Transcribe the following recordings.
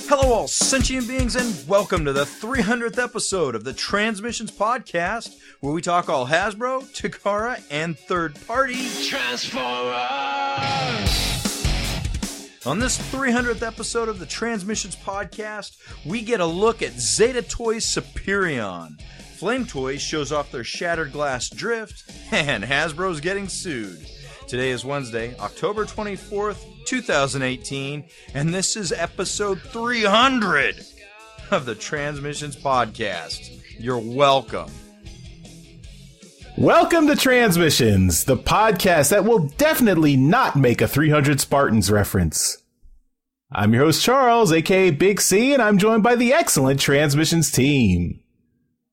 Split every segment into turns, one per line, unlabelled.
Hello, all sentient beings, and welcome to the 300th episode of the Transmissions Podcast, where we talk all Hasbro, Takara, and third-party Transformers! On this 300th episode of the Transmissions Podcast, we get a look at Zeta Toys Superion. Flame Toys shows off their shattered glass drift, and Hasbro's getting sued. Today is Wednesday, October 24th, 2018, and this is episode 300 of the Transmissions Podcast. You're welcome.
Welcome to Transmissions, the podcast that will definitely not make a 300 Spartans reference. I'm your host, Charles, aka Big C, and I'm joined by the excellent Transmissions team.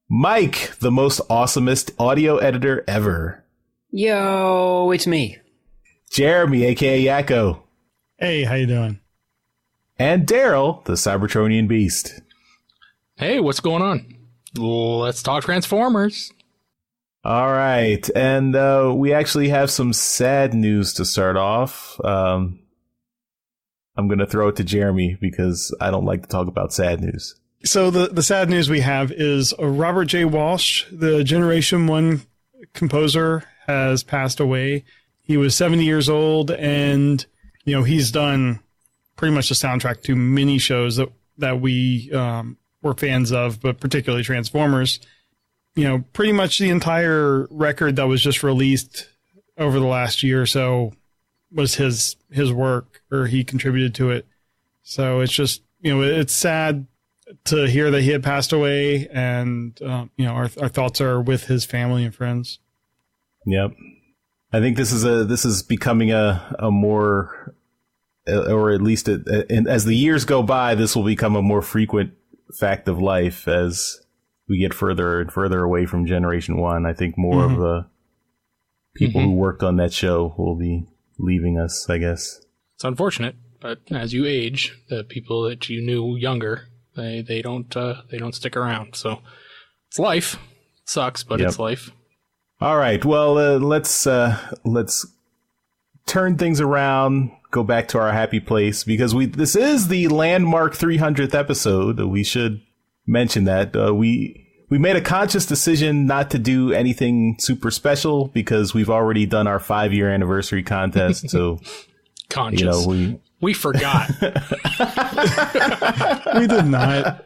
Mike, the most awesomest audio editor ever.
Yo, it's me.
Jeremy, aka Yakko.
Hey, how you doing?
And Daryl, the Cybertronian beast.
Hey, what's going on? Let's talk Transformers.
All right, and we actually have some sad news to start off. I'm going to throw it to Jeremy because I don't like to talk about sad news.
So the sad news we have is Robert J. Walsh, the Generation 1 composer, has passed away. He was 70 years old, and he's done pretty much the soundtrack to many shows that we were fans of, but particularly Transformers. Pretty much the entire record that was just released over the last year or so was his work, or he contributed to it. So it's just, it's sad to hear that he had passed away, and our thoughts are with his family and friends.
Yep. I think this is becoming a more, or at least as the years go by, this will become a more frequent fact of life as we get further and further away from Generation 1. I think more of the people who worked on that show will be leaving us, I guess.
It's unfortunate, but as you age, the people that you knew younger, they don't stick around. So it's life. It sucks, but It's life.
All right. Well, let's turn things around, go back to our happy place, because this is the landmark 300th episode. We should mention that we made a conscious decision not to do anything super special because we've already done our 5-year anniversary contest. So
conscious. We forgot.
We did not.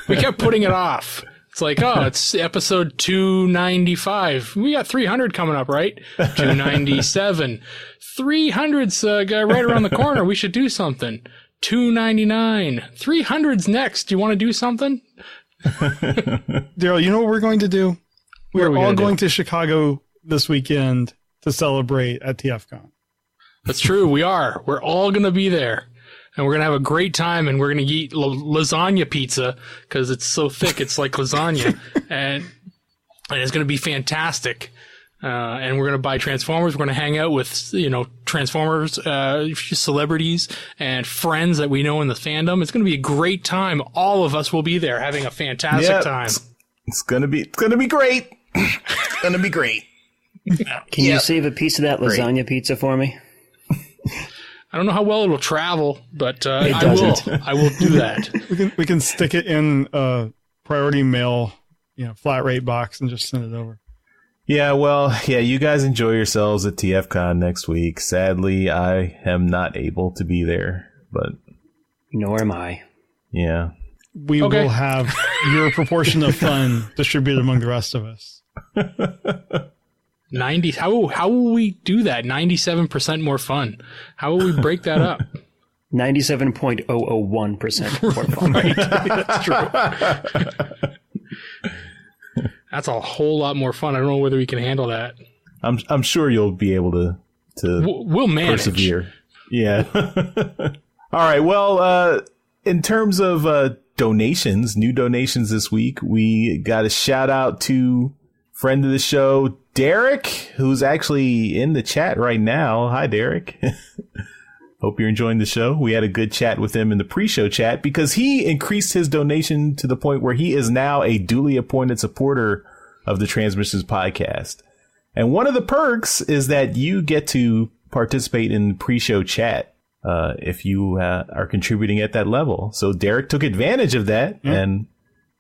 We kept putting it off. It's like, it's episode 295. We got 300 coming up, right? 297. 300's right around the corner. We should do something. 299. 300's next. Do you want to do something?
Daryl, you know what we're going to do? We're all going to Chicago this weekend to celebrate at TFCon.
That's true. We are. We're all going to be there. And we're going to have a great time, and we're going to eat lasagna pizza because it's so thick. It's like lasagna. and it's going to be fantastic. And we're going to buy Transformers. We're going to hang out with, Transformers, celebrities and friends that we know in the fandom. It's going to be a great time. All of us will be there having a fantastic time.
It's going to be great. It's going to be great.
Can you save a piece of that lasagna pizza for me?
I don't know how well it'll travel, but I will do that.
We can stick it in a priority mail, flat rate box and just send it over.
Yeah, well, you guys enjoy yourselves at TFCon next week. Sadly, I am not able to be there, but
nor am I.
Yeah.
We will have your proportion of fun distributed among the rest of us.
90. How will we do that? 97% more fun. How will we break that up?
97.001% more fun.
Right. That's true. That's a whole lot more fun. I don't know whether we can handle that.
I'm sure you'll be able to
we'll manage.
Persevere. Yeah. All right. Well, in terms of donations, new donations this week, we got a shout out to friend of the show, Derek, who's actually in the chat right now. Hi, Derek. Hope you're enjoying the show. We had a good chat with him in the pre-show chat because he increased his donation to the point where he is now a duly appointed supporter of the Transmissions podcast. And one of the perks is that you get to participate in pre-show chat if you are contributing at that level. So Derek took advantage of that and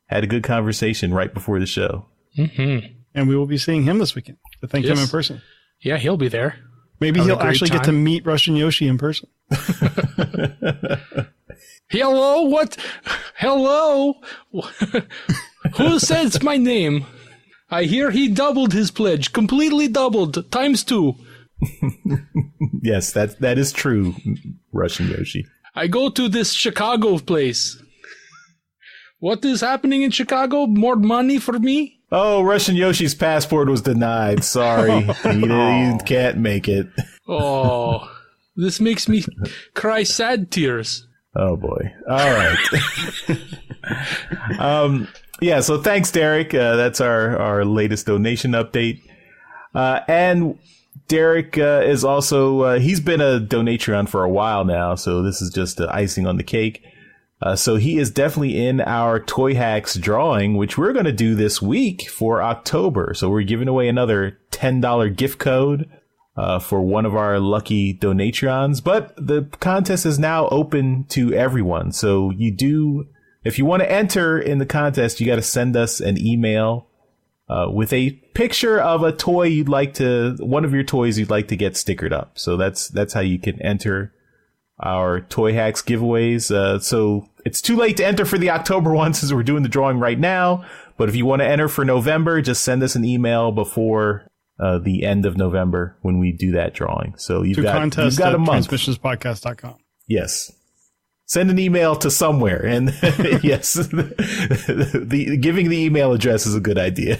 had a good conversation right before the show.
Mm-hmm. And we will be seeing him this weekend to thank him in person.
Yeah, he'll be there.
Maybe he'll actually get to meet Russian Yoshi in person.
Hello? What? Hello? Who says my name? I hear he doubled his pledge. Completely doubled. ×2.
Yes, that is true, Russian Yoshi.
I go to this Chicago place. What is happening in Chicago? More money for me?
Oh, Russian Yoshi's passport was denied. Sorry. He can't make it.
Oh, this makes me cry sad tears.
Oh, boy. All right. Yeah, so thanks, Derek. That's our latest donation update. And Derek is also, he's been a Donatron for a while now, so this is just icing on the cake. So he is definitely in our Toy Hacks drawing, which we're going to do this week for October. So we're giving away another $10 gift code for one of our lucky Donatrons. But the contest is now open to everyone. So if you want to enter in the contest, you got to send us an email with a picture of a toy one of your toys you'd like to get stickered up. So that's how you can enter our Toy Hacks giveaways. So it's too late to enter for the October one since we're doing the drawing right now. But if you want to enter for November, just send us an email before the end of November when we do that drawing. So you've got a month.
Transmissionspodcast.com.
Yes. Send an email to somewhere. And yes, giving the email address is a good idea.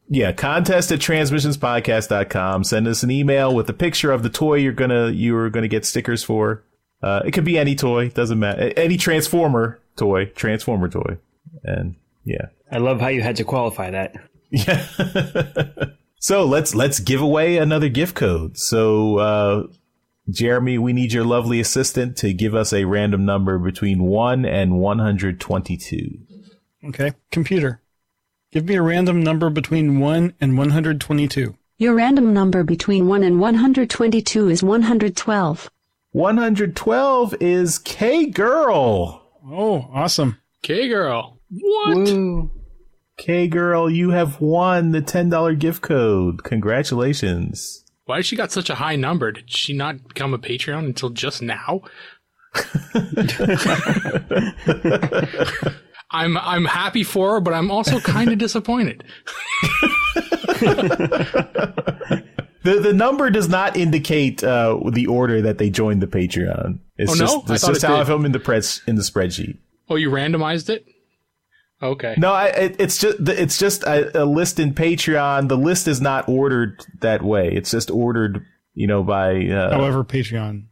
Yeah, contest at transmissionspodcast.com. Send us an email with a picture of the toy you're gonna get stickers for. It could be any toy, doesn't matter. Any Transformer toy. And yeah.
I love how you had to qualify that.
Yeah. So let's give away another gift code. So Jeremy, we need your lovely assistant to give us a random number between 1 and 122.
Okay. Computer, give me a random number between 1 and 122.
Your random number between 1 and 122 is 112.
112 is K-Girl.
Oh, awesome.
K-Girl. What?
Woo.
K-Girl, you have won the $10 gift code. Congratulations.
Why did she got such a high number? Did she not become a Patreon until just now? I'm happy for her, but I'm also kind of disappointed.
The number does not indicate the order that they joined the Patreon. It's just how I film in the spreadsheet.
Oh, you randomized it? Okay.
No, it's just a list in Patreon. The list is not ordered that way. It's just ordered, by
however Patreon.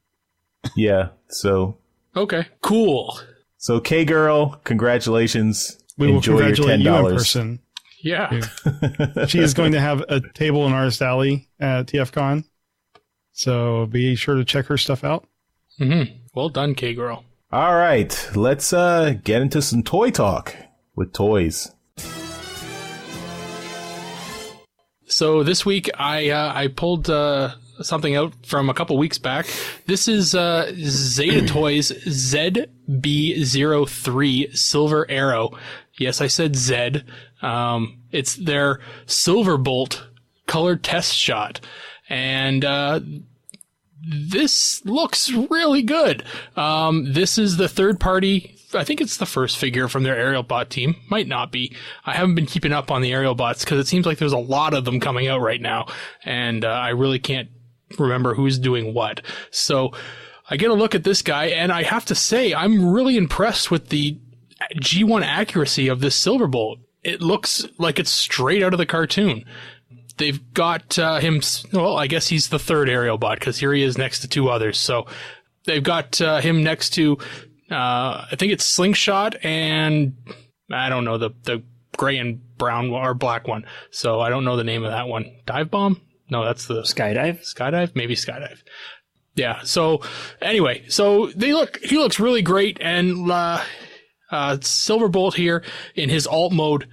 Yeah. So.
Okay. Cool.
So K-Girl, congratulations.
We will congratulate you in person.
Yeah.
She is going to have a table in Artist Alley at TFCon. So be sure to check her stuff out.
Mm-hmm. Well done, K-Girl.
All right. Let's get into some toy talk with toys.
So this week I pulled something out from a couple weeks back. This is Zeta Toys ZB03 Silver Arrow. Yes, I said Z. It's their Silverbolt colored test shot. And this looks really good. This is the third party. I think it's the first figure from their Aerialbot team. Might not be. I haven't been keeping up on the Aerialbots because it seems like there's a lot of them coming out right now. And I really can't remember who's doing what. So I get a look at this guy, and I have to say, I'm really impressed with the G1 accuracy of this Silverbolt. It looks like it's straight out of the cartoon. They've got him, well, I guess he's the third Aerialbot because here he is next to two others. So they've got him next to, I think it's Slingshot and I don't know, the gray and brown or black one. So I don't know the name of that one. Dive Bomb? No, that's the Skydive? Maybe Skydive. Yeah. So anyway, he looks really great. And, Silverbolt here in his alt mode,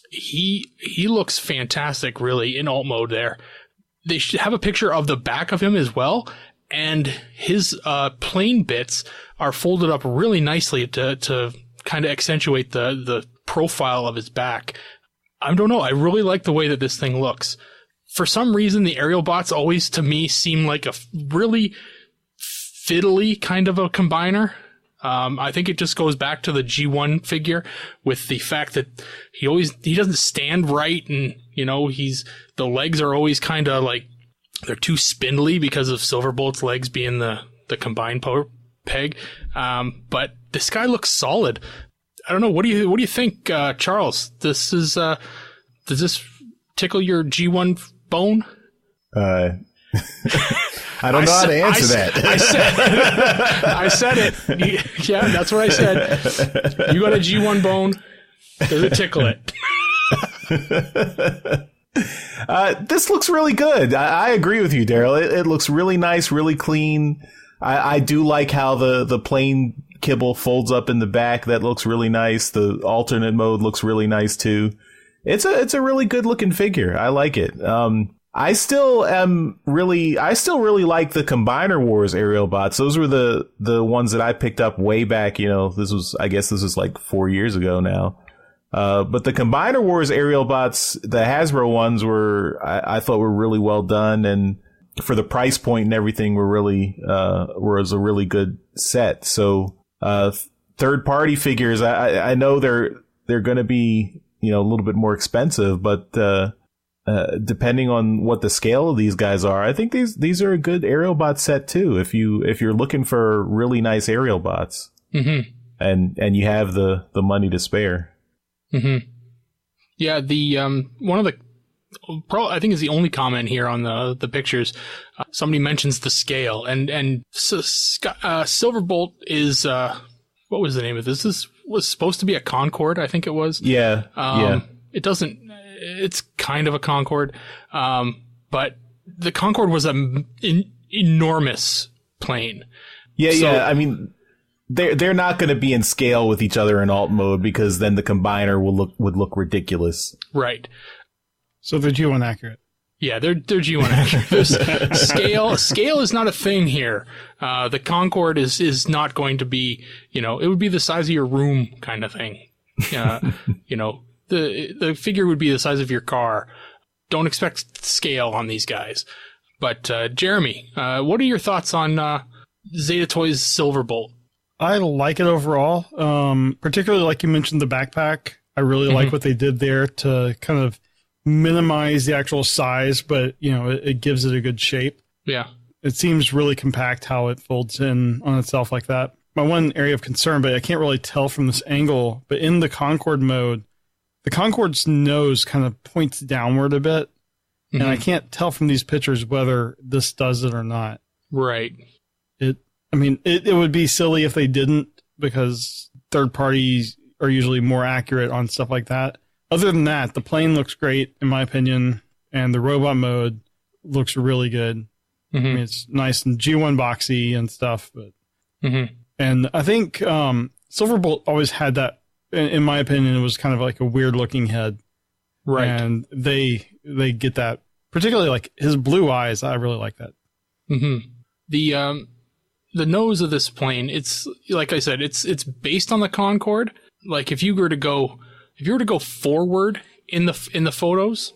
he looks fantastic really in alt mode there. They should have a picture of the back of him as well. and his plane bits are folded up really nicely to kind of accentuate the profile of his back. I don't know. I really like the way that this thing looks. For some reason, the Aerialbots always, to me, seem like a really fiddly kind of a combiner. I think it just goes back to the G1 figure with the fact that he doesn't stand right, and the legs are always kind of like they're too spindly because of Silverbolt's legs being the combined peg. But this guy looks solid. I don't know. What do you think, Charles? This is does this tickle your G1 bone?
I don't know how to answer that.
I said it. Yeah, that's what I said. You got a G1 bone. Does it tickle it?
This looks really good. I agree with you, Daryl. It looks really nice, really clean. I do like how the plain kibble folds up in the back. That looks really nice. The alternate mode looks really nice too. It's a really good looking figure. I like it. I still really like the Combiner Wars Aerialbots. Those were the ones that I picked up way back. This was like 4 years ago now. But the Combiner Wars Aerialbots, the Hasbro ones I thought were really well done, and for the price point and everything was a really good set. So, third party figures, I know they're going to be, a little bit more expensive, but, depending on what the scale of these guys are, I think these are a good Aerialbot set too. If you're looking for really nice Aerialbots, and you have the money to spare.
Mm-hmm. Yeah, the one of the I think is the only comment here on the pictures. Somebody mentions the scale, and Silverbolt is what was the name of this? This was supposed to be a Concorde, I think it was.
Yeah.
It doesn't. It's kind of a Concorde, but the Concorde was an enormous plane.
Yeah, so, yeah. I mean, they're not going to be in scale with each other in alt mode, because then the combiner would look ridiculous.
Right.
So they're G1 accurate.
Yeah, they're G1 accurate. Scale is not a thing here. The Concorde is not going to be, it would be the size of your room kind of thing. The figure would be the size of your car. Don't expect scale on these guys. But Jeremy, what are your thoughts on Zeta Toys Silverbolt?
I like it overall, particularly like you mentioned the backpack. I really like what they did there to kind of minimize the actual size, but it gives it a good shape.
Yeah,
it seems really compact how it folds in on itself like that. My one area of concern, but I can't really tell from this angle, but in the Concorde mode, the Concorde's nose kind of points downward a bit, and I can't tell from these pictures whether this does it or not.
Right.
It would be silly if they didn't, because third parties are usually more accurate on stuff like that. Other than that, the plane looks great, in my opinion, and the robot mode looks really good. It's nice and G1 boxy and stuff, but and I think Silverbolt always had that. In my opinion, it was kind of like a weird looking head,
right?
And they get that, particularly like his blue eyes. I really like that.
The nose of this plane, it's like I said, it's based on the Concorde. Like if you were to go forward in the photos,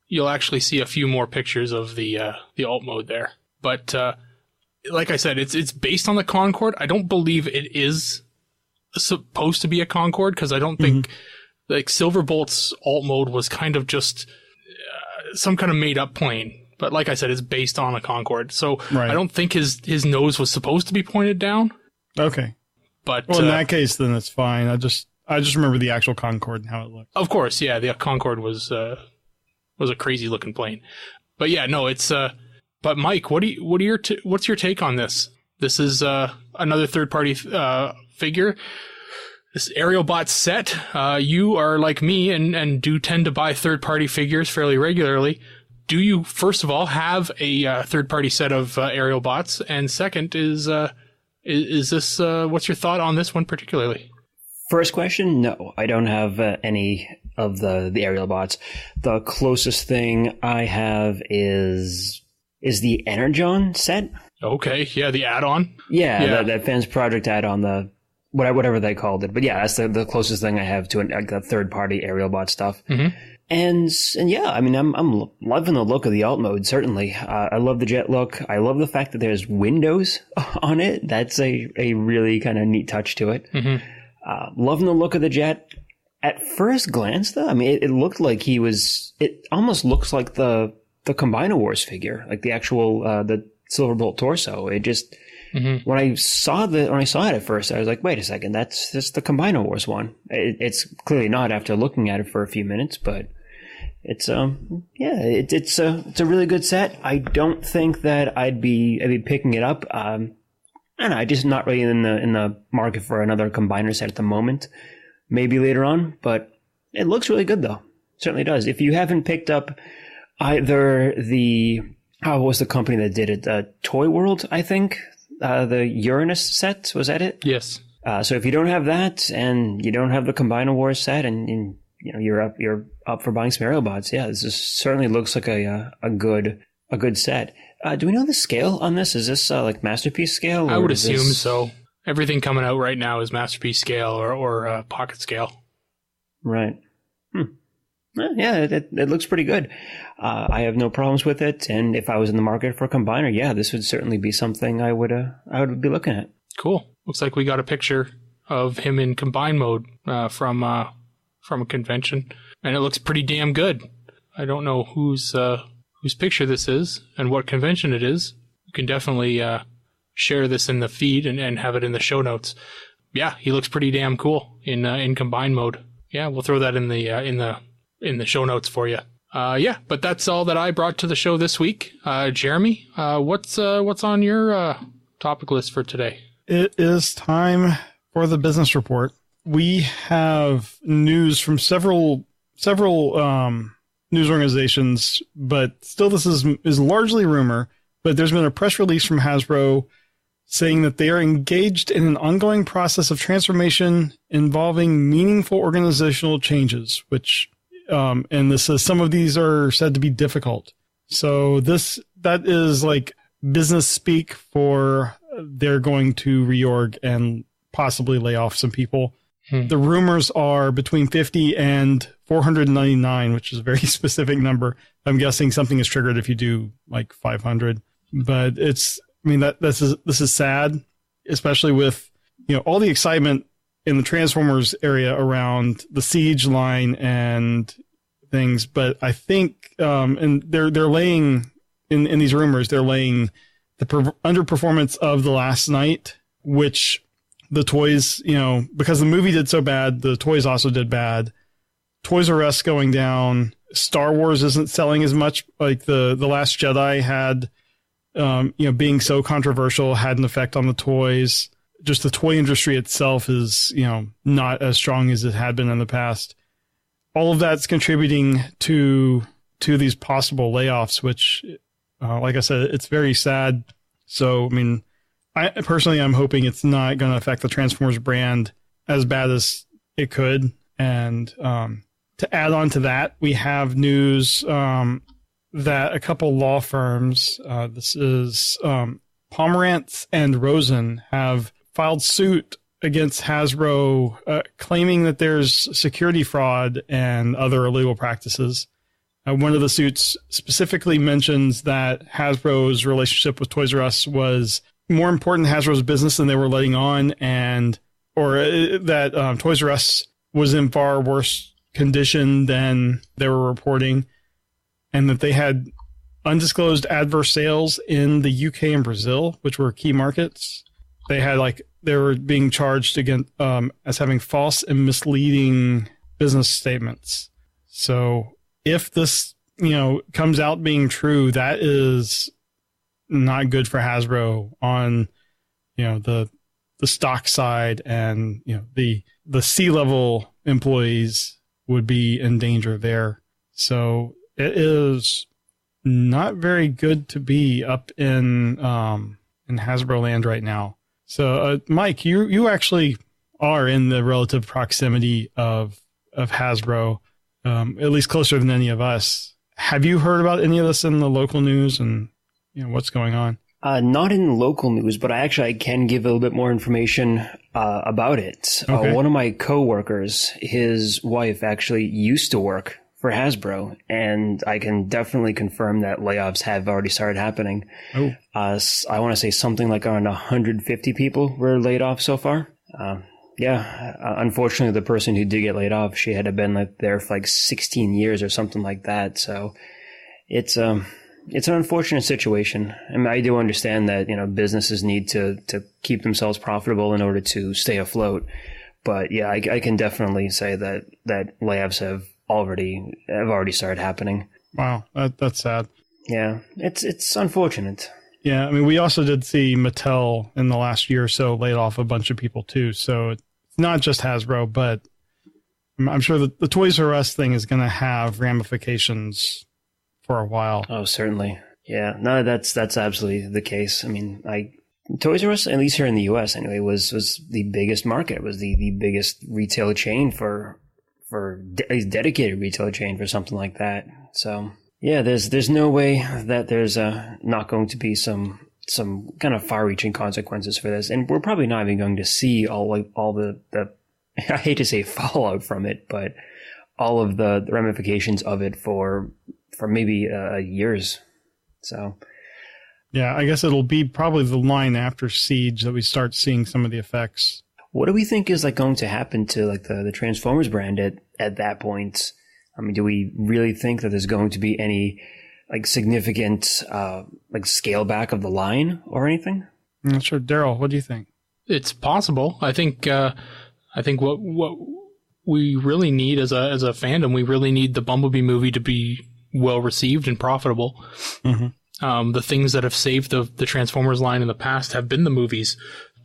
you'll actually see a few more pictures of the alt mode there. But like I said, it's based on the Concorde. I don't believe it is supposed to be a Concorde, because I don't think like Silverbolt's alt mode was kind of just some kind of made up plane. But like I said, it's based on a Concorde, so right. I don't think his nose was supposed to be pointed down.
Okay,
but
in that case, then it's fine. I just remember the actual Concorde and how it looked.
Of course, yeah, the Concorde was a crazy looking plane. But yeah, no, it's. But Mike, what's your take on this? This is another third party figure. This Aerialbot set. You are like me and do tend to buy third party figures fairly regularly. Do you, first of all, have a third-party set of Aerialbots? And second, is this, what's your thought on this one particularly?
First question, no, I don't have any of the Aerialbots. The closest thing I have is the Energon set.
Okay, yeah, the add-on.
Yeah. That Fans Project add-on, the whatever they called it. But yeah, that's the closest thing I have to a third-party Aerialbot stuff.
Mm-hmm.
And yeah, I mean, I'm loving the look of the alt mode, certainly. I love the jet look. I love the fact that there's windows on it. That's a really kind of neat touch to it.
Mm-hmm.
Loving the look of the jet. At first glance, though, I mean, it looked like it almost looks like the Combiner Wars figure, like the actual, the Silverbolt torso. It just,
mm-hmm.
when I saw it at first, I was like, wait a second, that's just the Combiner Wars one. It's clearly not after looking at it for a few minutes, but it's it's a really good set. I don't think that I'd be picking it up. I don't know, I'm just not really in the market for another Combiner set at the moment. Maybe later on, but it looks really good though. Certainly does. If you haven't picked up either what was the company that did it? Toy World, I think. The Uranus set, was that it?
Yes.
So if you don't have that and you don't have the Combiner Wars set and you're up for buying some Aerialbots, yeah, this certainly looks like a good set. Do we know the scale on this? Is this like Masterpiece scale?
I would assume so. Everything coming out right now is Masterpiece scale or pocket scale.
Right. Yeah, it looks pretty good. I have no problems with it, and if I was in the market for a Combiner, yeah, this would certainly be something I would be looking at.
Cool. Looks like we got a picture of him in combine mode from a convention, and it looks pretty damn good. I don't know whose picture this is and what convention it is. You can definitely share this in the feed and have it in the show notes. Yeah, he looks pretty damn cool in combine mode. Yeah, we'll throw that in the show notes for you. Yeah, but that's all that I brought to the show this week. Jeremy, what's on your topic list for today?
It is time for the business report. We have news from several news organizations, but still this is largely rumor. But there's been a press release from Hasbro saying that they are engaged in an ongoing process of transformation involving meaningful organizational changes, which and this is, some of these are said to be difficult. So that is like business speak for they're going to reorg and possibly lay off some people. The rumors are between 50 and 499, which is a very specific number. I'm guessing something is triggered if you do like 500, but this is sad, especially with, all the excitement in the Transformers area around the Siege line and things. But I think, and they're laying in these rumors, they're laying the underperformance of The Last Knight, which the toys, because the movie did so bad, the toys also did bad. Toys R Us going down. Star Wars isn't selling as much. Like the Last Jedi had, being so controversial had an effect on the toys. Just the toy industry itself is, not as strong as it had been in the past. All of that's contributing to these possible layoffs, which, like I said, it's very sad. So, I personally, I'm hoping it's not going to affect the Transformers brand as bad as it could. And to add on to that, we have news that a couple law firms, this is Pomerantz and Rosen, have filed suit against Hasbro, claiming that there's security fraud and other illegal practices. One of the suits specifically mentions that Hasbro's relationship with Toys R Us was more important to Hasbro's business than they were letting on, or that Toys R Us was in far worse condition than they were reporting, and that they had undisclosed adverse sales in the UK and Brazil, which were key markets. They were being charged again as having false and misleading business statements. So if this, comes out being true, that is not good for Hasbro on, the stock side, and, the C-level employees would be in danger there. So it is not very good to be up in Hasbro land right now. So, Mike, you actually are in the relative proximity of Hasbro, at least closer than any of us. Have you heard about any of this in the local news and, what's going on?
Not in local news, but I can give a little bit more information about it.
Okay.
One of my coworkers, his wife actually used to work for Hasbro, and I can definitely confirm that layoffs have already started happening.
Oh.
I want to say something like around 150 people were laid off so far. Unfortunately, the person who did get laid off, she had been there for 16 years or something like that. So it's an unfortunate situation. I mean, I do understand that, businesses need to keep themselves profitable in order to stay afloat. But yeah, I can definitely say that layoffs have already started happening.
Wow, that's sad.
Yeah, it's unfortunate.
Yeah, I mean, we also did see Mattel in the last year or so laid off a bunch of people too. So it's not just Hasbro, but I'm sure that the Toys R Us thing is going to have ramifications for a while.
Oh, certainly. Yeah, no, that's absolutely the case. I mean, Toys R Us, at least here in the U.S. anyway, was the biggest market. It was the biggest retail chain for a dedicated retail chain for something like that. So yeah, there's no way that there's not going to be some kind of far-reaching consequences for this, and we're probably not even going to see all the I hate to say fallout from it, but all of the ramifications of it for maybe years. So
yeah, I guess it'll be probably the line after Siege that we start seeing some of the effects.
What do we think is going to happen to the Transformers brand at that point? I mean, do we really think that there's going to be any significant scale back of the line or anything?
I'm not sure. Daryl, what do you think?
It's possible. I think what we really need as a fandom, we really need the Bumblebee movie to be well received and profitable. Mm-hmm. The things that have saved the Transformers line in the past have been the movies.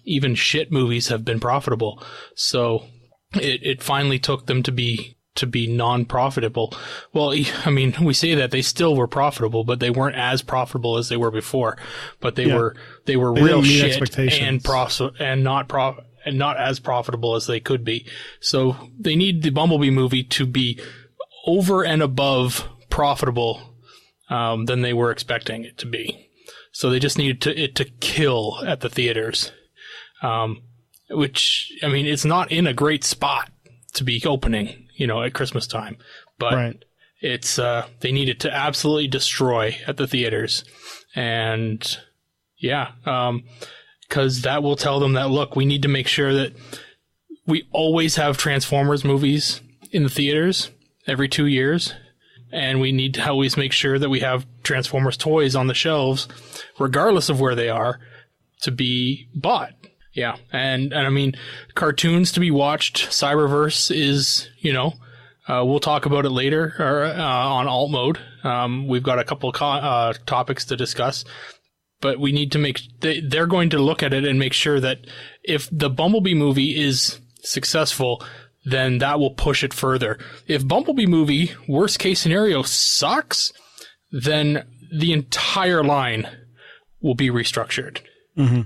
Even shit movies have been profitable. So it finally took them to be non-profitable. Well, I mean, we say that they still were profitable, but they weren't as profitable as they were before. But they were real shit and not as profitable as they could be. So they need the Bumblebee movie to be over and above profitable than they were expecting it to be. So they just needed it to kill at the theaters. Which, I mean, it's not in a great spot to be opening, at Christmas time, but right. It's, they need it to absolutely destroy at the theaters. And yeah, cause that will tell them that, look, we need to make sure that we always have Transformers movies in the theaters every 2 years. And we need to always make sure that we have Transformers toys on the shelves, regardless of where they are, to be bought. Yeah, and I mean, cartoons to be watched. Cyberverse is, we'll talk about it later on alt mode. We've got a couple topics to discuss, but we need to they're going to look at it and make sure that if the Bumblebee movie is successful, then that will push it further. If Bumblebee movie, worst case scenario, sucks, then the entire line will be restructured. Mm-hmm.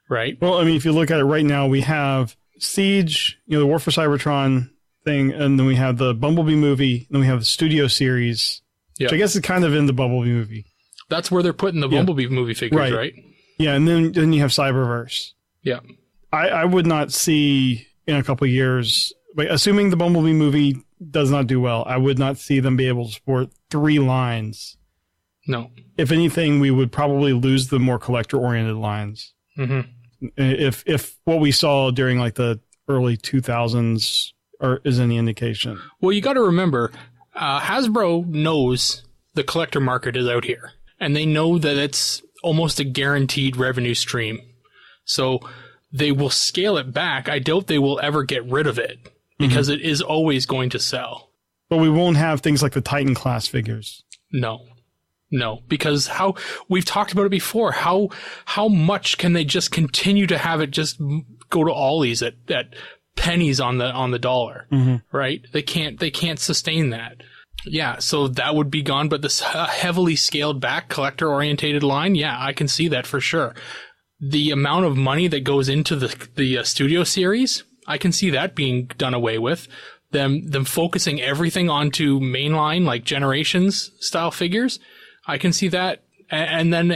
Right.
Well, I mean, if you look at it right now, we have Siege, the War for Cybertron thing, and then we have the Bumblebee movie, and then we have the Studio series, which I guess is kind of in the Bumblebee movie.
That's where they're putting the Bumblebee movie figures, right?
Yeah, and then you have Cyberverse.
Yeah.
I would not see in a couple of years, assuming the Bumblebee movie does not do well, I would not see them be able to support 3 lines.
No.
If anything, we would probably lose the more collector-oriented lines. Mm-hmm. If what we saw during the early 2000s is any indication.
Well, you got to remember, Hasbro knows the collector market is out here, and they know that it's almost a guaranteed revenue stream. So they will scale it back. I doubt they will ever get rid of it because it is always going to sell.
But we won't have things like the Titan class figures.
No, because we've talked about it before. How much can they just continue to have it just go to Ollie's at pennies on the dollar, right? They can't sustain that. Yeah, so that would be gone. But this heavily scaled back collector orientated line, yeah, I can see that for sure. The amount of money that goes into the studio series, I can see that being done away with. Them focusing everything onto mainline Generations style figures. I can see that, and then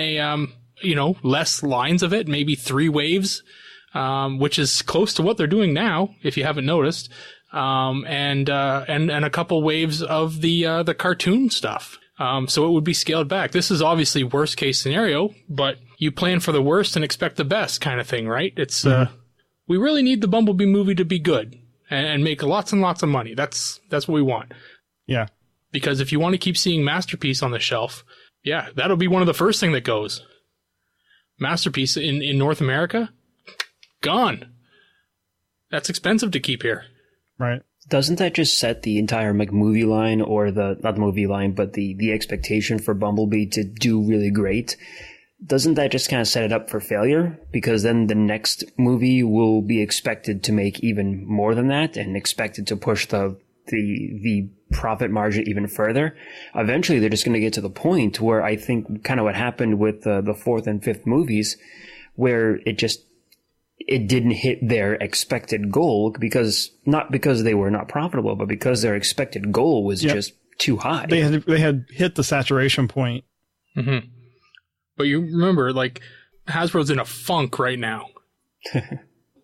less lines of it, maybe 3 waves, which is close to what they're doing now, if you haven't noticed. And a couple waves of the cartoon stuff. So it would be scaled back. This is obviously worst case scenario, but you plan for the worst and expect the best kind of thing, right? It's, we really need the Bumblebee movie to be good and make lots and lots of money. That's what we want.
Yeah.
Because if you want to keep seeing Masterpiece on the shelf, yeah, that'll be one of the first thing that goes. Masterpiece in North America, gone. That's expensive to keep here.
Right.
Doesn't that just set the entire movie line, or not the movie line, but the expectation for Bumblebee to do really great? Doesn't that just kind of set it up for failure? Because then the next movie will be expected to make even more than that, and expected to push the profit margin even further. Eventually, they're just going to get to the point where I think kind of what happened with the 4th and 5th movies, where it didn't hit their expected goal, not because they were not profitable, but because their expected goal was just too high.
They had hit the saturation point.
Mm-hmm. But you remember, like, Hasbro's in a funk right now.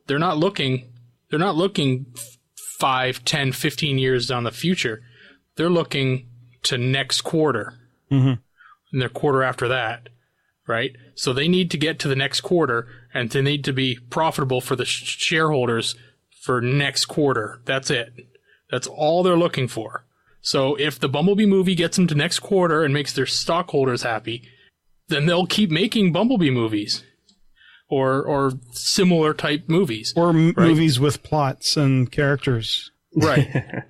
They're not looking 5, 10, 15 years down the future. They're looking to next quarter.
Mm-hmm.
And their quarter after that, right? So they need to get to the next quarter, and they need to be profitable for the shareholders for next quarter. That's it. That's all they're looking for. So if the Bumblebee movie gets them to next quarter and makes their stockholders happy, then they'll keep making Bumblebee movies or similar type movies.
Or movies with plots and characters.
Right.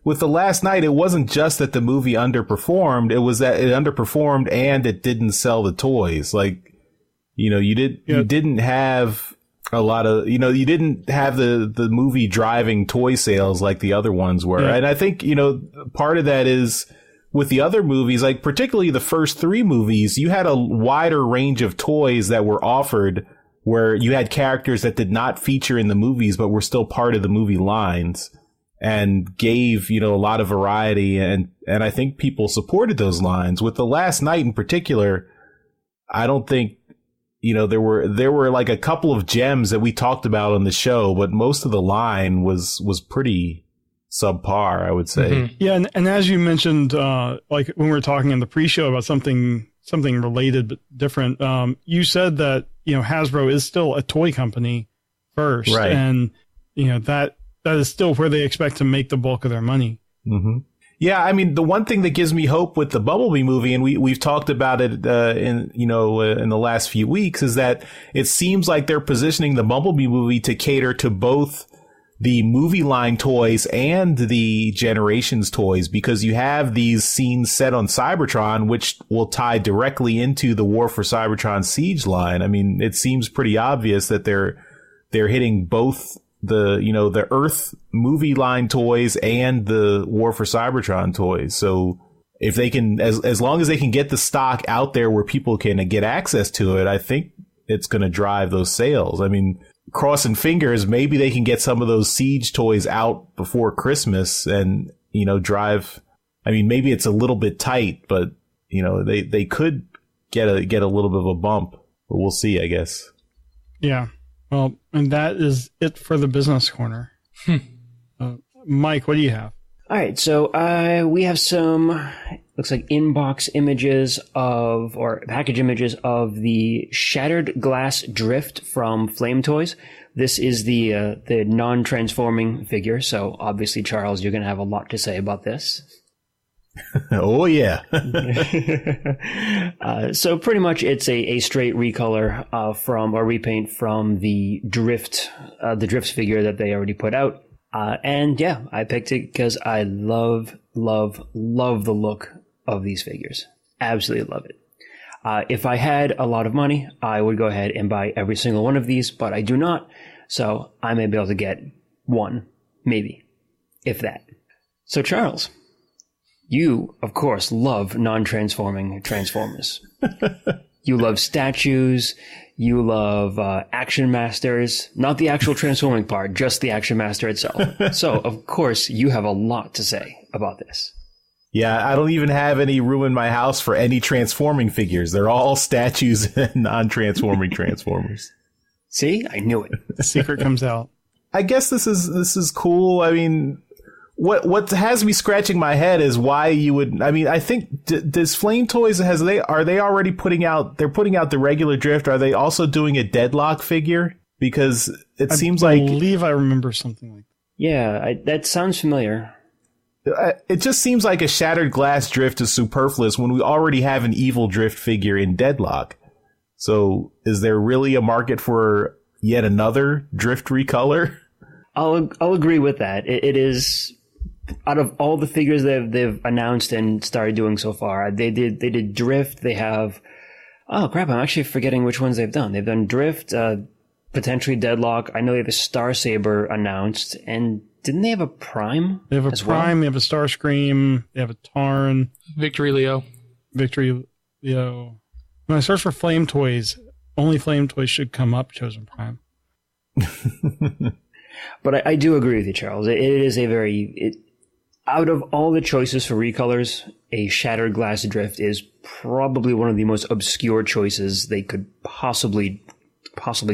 With The Last Night, it wasn't just that the movie underperformed. It was that it underperformed and it didn't sell the toys. Like, you didn't have a lot of, you didn't have the movie driving toy sales like the other ones were. Yeah. And I think, part of that is with the other movies, like particularly the first 3 movies, you had a wider range of toys that were offered where you had characters that did not feature in the movies, but were still part of the movie lines, and gave, a lot of variety. And I think people supported those lines. With The Last Night in particular, I don't think, there were like a couple of gems that we talked about on the show, but most of the line was pretty subpar, I would say.
Mm-hmm.
Yeah. And as you mentioned, like when we were talking in the pre-show about something related but different, you said that, Hasbro is still a toy company first.
Right.
And, that is still where they expect to make the bulk of their money.
Mm-hmm. Yeah, I mean, the one thing that gives me hope with the Bumblebee movie, and we've talked about it in the last few weeks, is that it seems like they're positioning the Bumblebee movie to cater to both the movie line toys and the Generations toys, because you have these scenes set on Cybertron, which will tie directly into the War for Cybertron Siege line. I mean, it seems pretty obvious that they're hitting both the Earth movie line toys and the War for Cybertron toys. So if they can, as long as they can get the stock out there where people can get access to it, I think it's going to drive those sales. I mean, crossing fingers, maybe they can get some of those Siege toys out before Christmas and, drive. I mean, maybe it's a little bit tight, but, they could get a little bit of a bump, but we'll see, I guess.
Yeah. Well, and that is it for the business corner. Mike, what do you have?
All right, so we have some, looks like inbox images or package images of the Shattered Glass Drift from Flame Toys. This is the non-transforming figure, so obviously, Charles, you're going to have a lot to say about this.
Oh, yeah.
So pretty much it's a straight recolor repaint from the Drift figure that they already put out. And yeah, I picked it because I love the look of these figures. Absolutely love it. If I had a lot of money, I would go ahead and buy every single one of these, but I do not. So I may be able to get one, maybe, if that. So Charles, you, of course, love non-transforming Transformers. You love statues. You love Action Masters. Not the actual transforming part, just the Action Master itself. So, of course, you have a lot to say about this.
Yeah, I don't even have any room in my house for any transforming figures. They're all statues and non-transforming Transformers.
See, I knew it.
The secret comes out.
I guess this is cool. I mean, what has me scratching my head is why you would. I mean, I think does Flame Toys are they already putting out? They're putting out the regular Drift. Are they also doing a Deadlock figure? Because it seems like
I believe I remember something like that.
Yeah, that sounds familiar.
It just seems like a Shattered Glass Drift is superfluous when we already have an Evil Drift figure in Deadlock. So is there really a market for yet another Drift recolor?
I'll agree with that. It is, out of all the figures they've announced and started doing so far, they did Drift. They have, oh crap, I'm actually forgetting which ones they've done. They've done Drift, potentially Deadlock. I know they have a Star Saber announced, and didn't they have a Prime?
They have a Prime, they have a Starscream, they have a Tarn.
Victory Leo.
When I search for Flame Toys, only Flame Toys should come up, Chosen Prime.
But I do agree with you, Charles. It is a out of all the choices for recolors, a Shattered Glass Drift is probably one of the most obscure choices they could possibly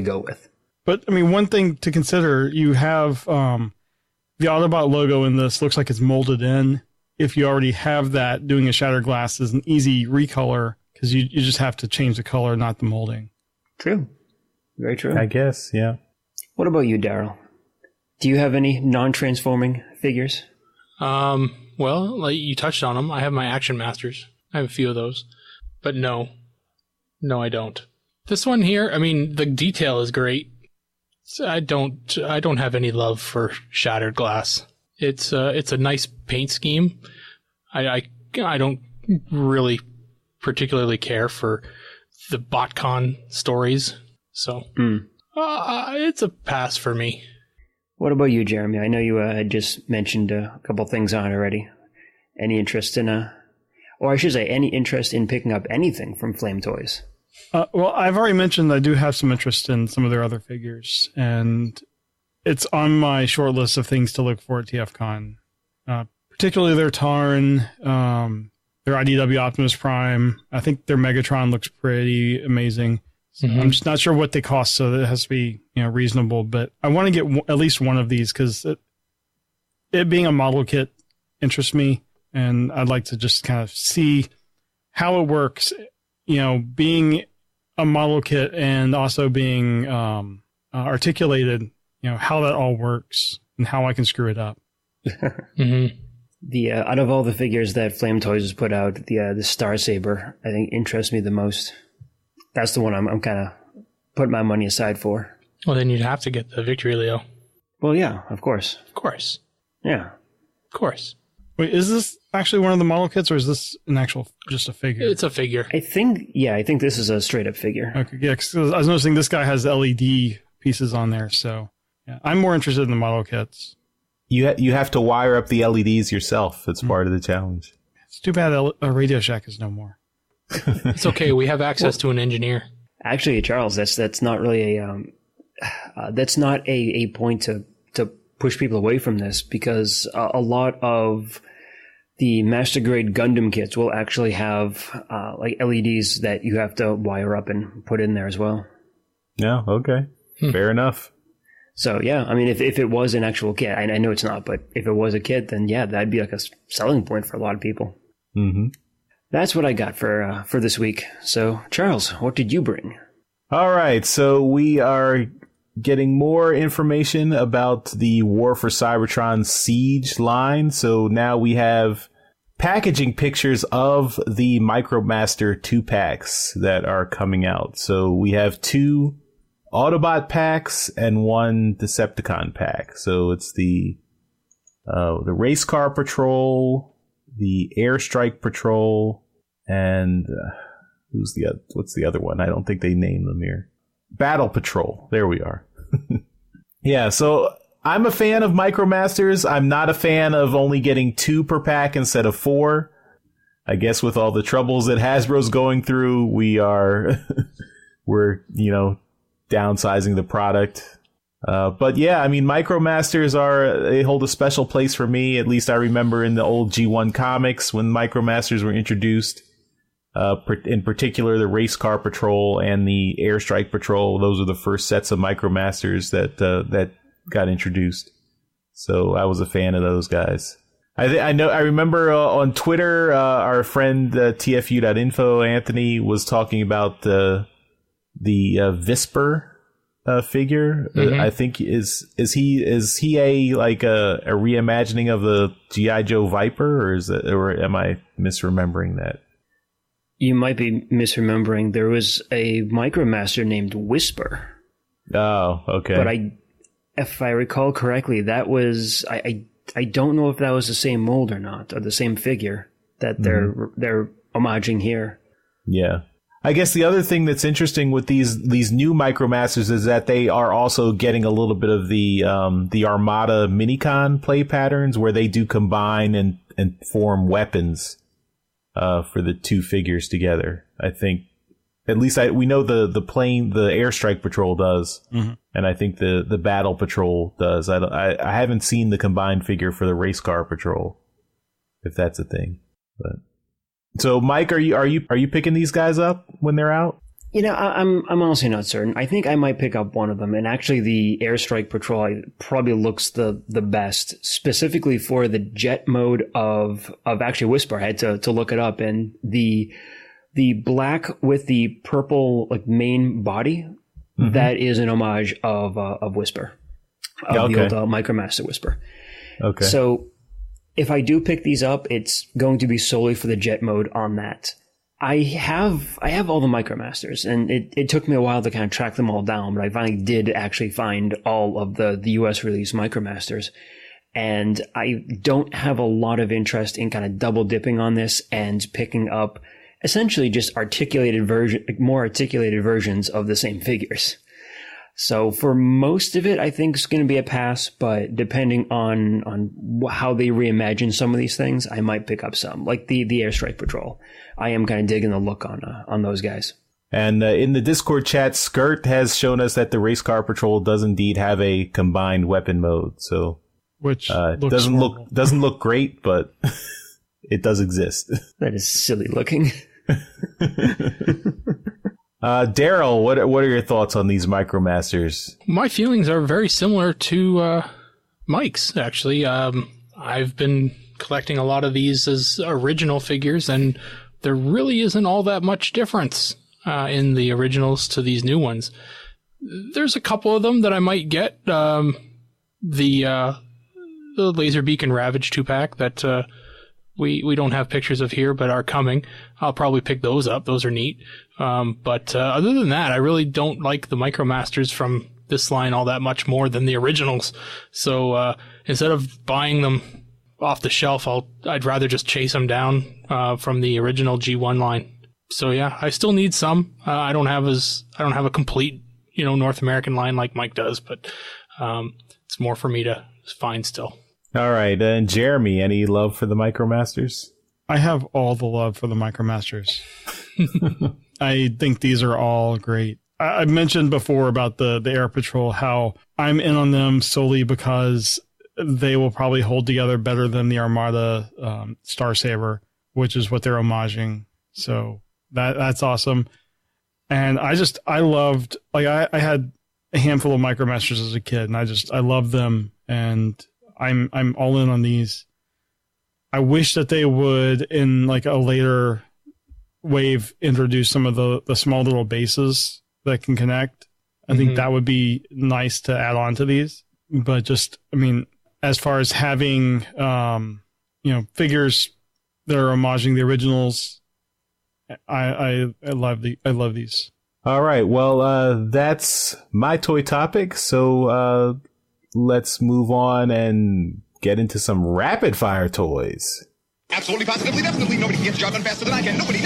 go with.
But, I mean, one thing to consider, you have the Autobot logo in this looks like it's molded in. If you already have that, doing a Shattered Glass is an easy recolor because you just have to change the color, not the molding.
True. Very true.
I guess, yeah.
What about you, Daryl? Do you have any non-transforming figures?
Well, like you touched on them. I have my Action Masters. I have a few of those. But no, I don't. This one here, I mean, the detail is great. I don't have any love for Shattered Glass. It's a nice paint scheme. I don't really particularly care for the BotCon stories, so it's a pass for me.
What about you, Jeremy? I know you had just mentioned a couple things on it already. Any interest in or I should say, any interest in picking up anything from Flame Toys?
Well, I've already mentioned I do have some interest in some of their other figures, and it's on my short list of things to look for at TFCon. Particularly their Tarn, their IDW Optimus Prime. I think their Megatron looks pretty amazing. So I'm just not sure what they cost, so it has to be reasonable. But I want to get at least one of these because it being a model kit interests me, and I'd like to just kind of see how it works. Being a model kit and also being articulated, how that all works and how I can screw it up.
The out of all the figures that Flame Toys has put out, the Star Saber I think interests me the most. That's the one I'm kind of putting my money aside for.
Well, then you'd have to get the Victory Leo.
Well, yeah, of course.
Of course.
Yeah.
Of course.
Wait, is this actually one of the model kits, or is this an actual just a figure?
It's a figure.
I think this is a straight up figure.
Okay, yeah, 'cause I was noticing this guy has LED pieces on there, so yeah, I'm more interested in the model kits.
You have to wire up the LEDs yourself. It's part of the challenge.
It's too bad Radio Shack is no more.
It's okay. We have access to an engineer.
Actually, Charles, that's not really a point to push people away from this, because a lot of the master grade Gundam kits will actually have like LEDs that you have to wire up and put in there as well.
Yeah. Okay. Fair enough.
So yeah, I mean, if it was an actual kit, I know it's not, but if it was a kit, then yeah, that'd be like a selling point for a lot of people.
Mm-hmm.
That's what I got for this week. So, Charles, what did you bring?
All right, so we are getting more information about the War for Cybertron Siege line. So now we have packaging pictures of the Micromaster 2-packs that are coming out. So we have 2 Autobot packs and 1 Decepticon pack. So it's the Race Car Patrol, the Airstrike Patrol, and what's the other one? I don't think they named them here. Battle Patrol. There we are. Yeah, so I'm a fan of Micromasters. I'm not a fan of only getting 2 per pack instead of 4. I guess with all the troubles that Hasbro's going through, we're downsizing the product. But yeah, I mean, MicroMasters they hold a special place for me. At least I remember in the old G1 comics when MicroMasters were introduced. In particular, the Race Car Patrol and the Airstrike Patrol. Those are the first sets of MicroMasters that got introduced. So I was a fan of those guys. I remember on Twitter, our friend TFU.info, Anthony, was talking about the Visper figure.
Mm-hmm.
I think is he a reimagining of the G.I. Joe Viper, or am I misremembering that?
You might be misremembering. There was a MicroMaster named Whisper.
Oh, okay.
But if I recall correctly, that was I don't know if that was the same mold or not, or the same figure that they're homaging here.
Yeah. I guess the other thing that's interesting with these new MicroMasters is that they are also getting a little bit of the Armada Minicon play patterns, where they do combine and form weapons for the two figures together. I think at least we know the Airstrike Patrol does, and I think the Battle Patrol does. I haven't seen the combined figure for the Race Car Patrol, if that's a thing. But so, Mike, are you picking these guys up when they're out?
You know, I'm honestly not certain. I think I might pick up one of them, and actually the Airstrike Patrol probably looks the best, specifically for the jet mode of actually Whisper. I had to look it up, and the black with the purple main body, that is an homage of Whisper, of the old MicroMaster Whisper. Okay. So if I do pick these up, it's going to be solely for the jet mode on that. I have all the MicroMasters, and it took me a while to kind of track them all down, but I finally did actually find all of the US release MicroMasters. And I don't have a lot of interest in kind of double dipping on this and picking up essentially just more articulated versions of the same figures. So for most of it, I think it's going to be a pass, but depending on how they reimagine some of these things, I might pick up some, like the Airstrike Patrol. I am kind of digging the look on those guys.
And in the Discord chat, Skirt has shown us that the Race Car Patrol does indeed have a combined weapon mode. So,
which
doesn't look great, but it does exist.
That is silly looking.
Daryl, what are your thoughts on these MicroMasters?
My feelings are very similar to Mike's, actually. I've been collecting a lot of these as original figures, and there really isn't all that much difference in the originals to these new ones. There's a couple of them that I might get. The Laserbeak and Ravage 2-pack that we don't have pictures of here, but are coming. I'll probably pick those up. Those are neat. But other than that, I really don't like the MicroMasters from this line all that much more than the originals. So instead of buying them off the shelf, I'd rather just chase them down from the original G1 line. So yeah, I still need some. I don't have a complete North American line like Mike does, but it's more for me to find still.
All right, and Jeremy, any love for the MicroMasters?
I have all the love for the MicroMasters. I think these are all great. I mentioned before about the Air Patrol, how I'm in on them solely because they will probably hold together better than the Armada Star Saber, which is what they're homaging. So that's awesome. And I loved, I had a handful of MicroMasters as a kid, and I loved them, and I'm all in on these. I wish that they would, in a later wave, introduce some of the small little bases that can connect. I think that would be nice to add on to these. But as far as having figures that are homaging the originals, I love these.
All right, well, that's my toy topic. So let's move on and get into some rapid fire toys.
Absolutely, positively, definitely. Nobody can get the job done faster than I can. Nobody.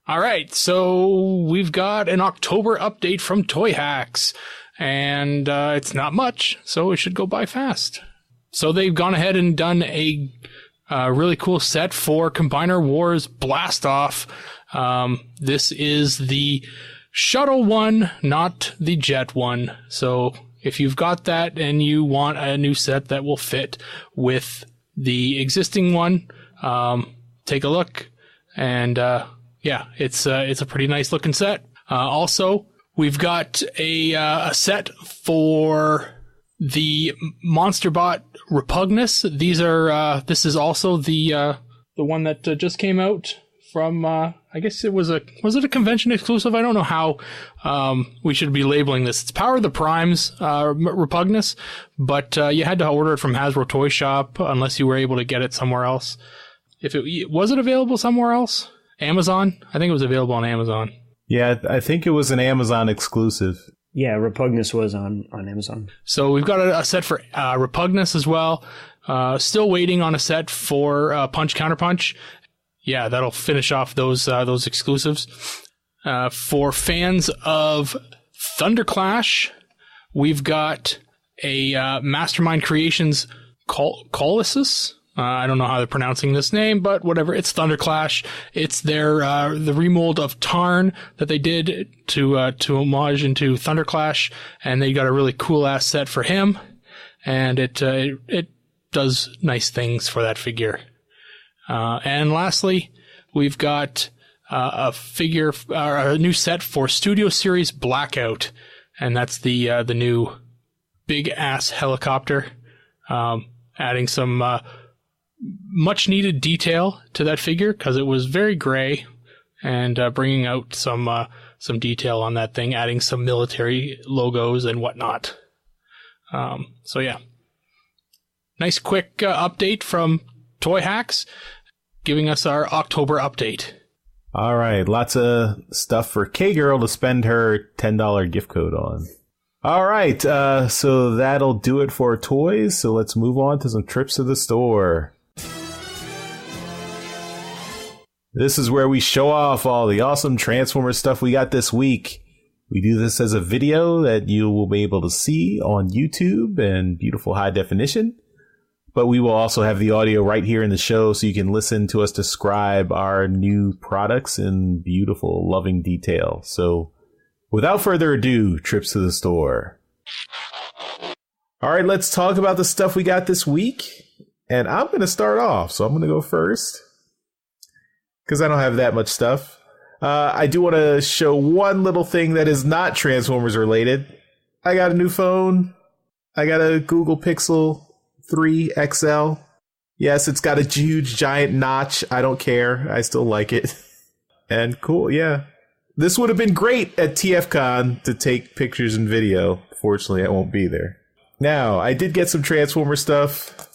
All right, so we've got an October update from Toy Hacks, and it's not much, so it should go by fast. So they've gone ahead and done a really cool set for Combiner Wars Blast Off. This is the Shuttle one, not the Jet one. So if you've got that and you want a new set that will fit with the existing one, take a look. And it's a pretty nice looking set. Also, we've got a set for the MonsterBot Repugnus. This is also the one that just came out from, I guess was it a convention exclusive? I don't know how, we should be labeling this. It's Power of the Primes, Repugnus, but, you had to order it from Hasbro Toy Shop unless you were able to get it somewhere else. Was it available somewhere else? Amazon? I think it was available on Amazon.
Yeah, I think it was an Amazon exclusive.
Yeah, Repugnus was on Amazon.
So we've got a set for Repugnus as well. Still waiting on a set for Punch Counterpunch. Yeah, that'll finish off those exclusives. For fans of Thunderclash, we've got a Mastermind Creations Colossus. I don't know how they're pronouncing this name, but whatever. It's Thunderclash. It's their the remold of Tarn that they did to homage into Thunderclash, and they got a really cool ass set for him, and it does nice things for that figure. And lastly, we've got a figure, a new set for Studio Series Blackout, and that's the new big ass helicopter, adding some much needed detail to that figure because it was very gray, and bringing out some detail on that thing, adding some military logos and whatnot. So yeah, nice quick update from Toy Hacks, giving us our October update.
All right, lots of stuff for K-Girl to spend her $10 gift code on. All right, so that'll do it for toys. So let's move on to some trips to the store. This is where we show off all the awesome Transformers stuff we got this week. We do this as a video that you will be able to see on YouTube in beautiful high definition. But we will also have the audio right here in the show so you can listen to us describe our new products in beautiful, loving detail. So without further ado, trips to the store. All right, let's talk about the stuff we got this week. And I'm going to start off, so I'm going to go first, because I don't have that much stuff. I do want to show one little thing that is not Transformers related. I got a new phone. I got a Google Pixel 3 XL. Yes, it's got a huge giant notch. I don't care. I still like it. And cool, yeah. This would have been great at TFCon to take pictures and video. Fortunately, I won't be there. Now, I did get some Transformer stuff.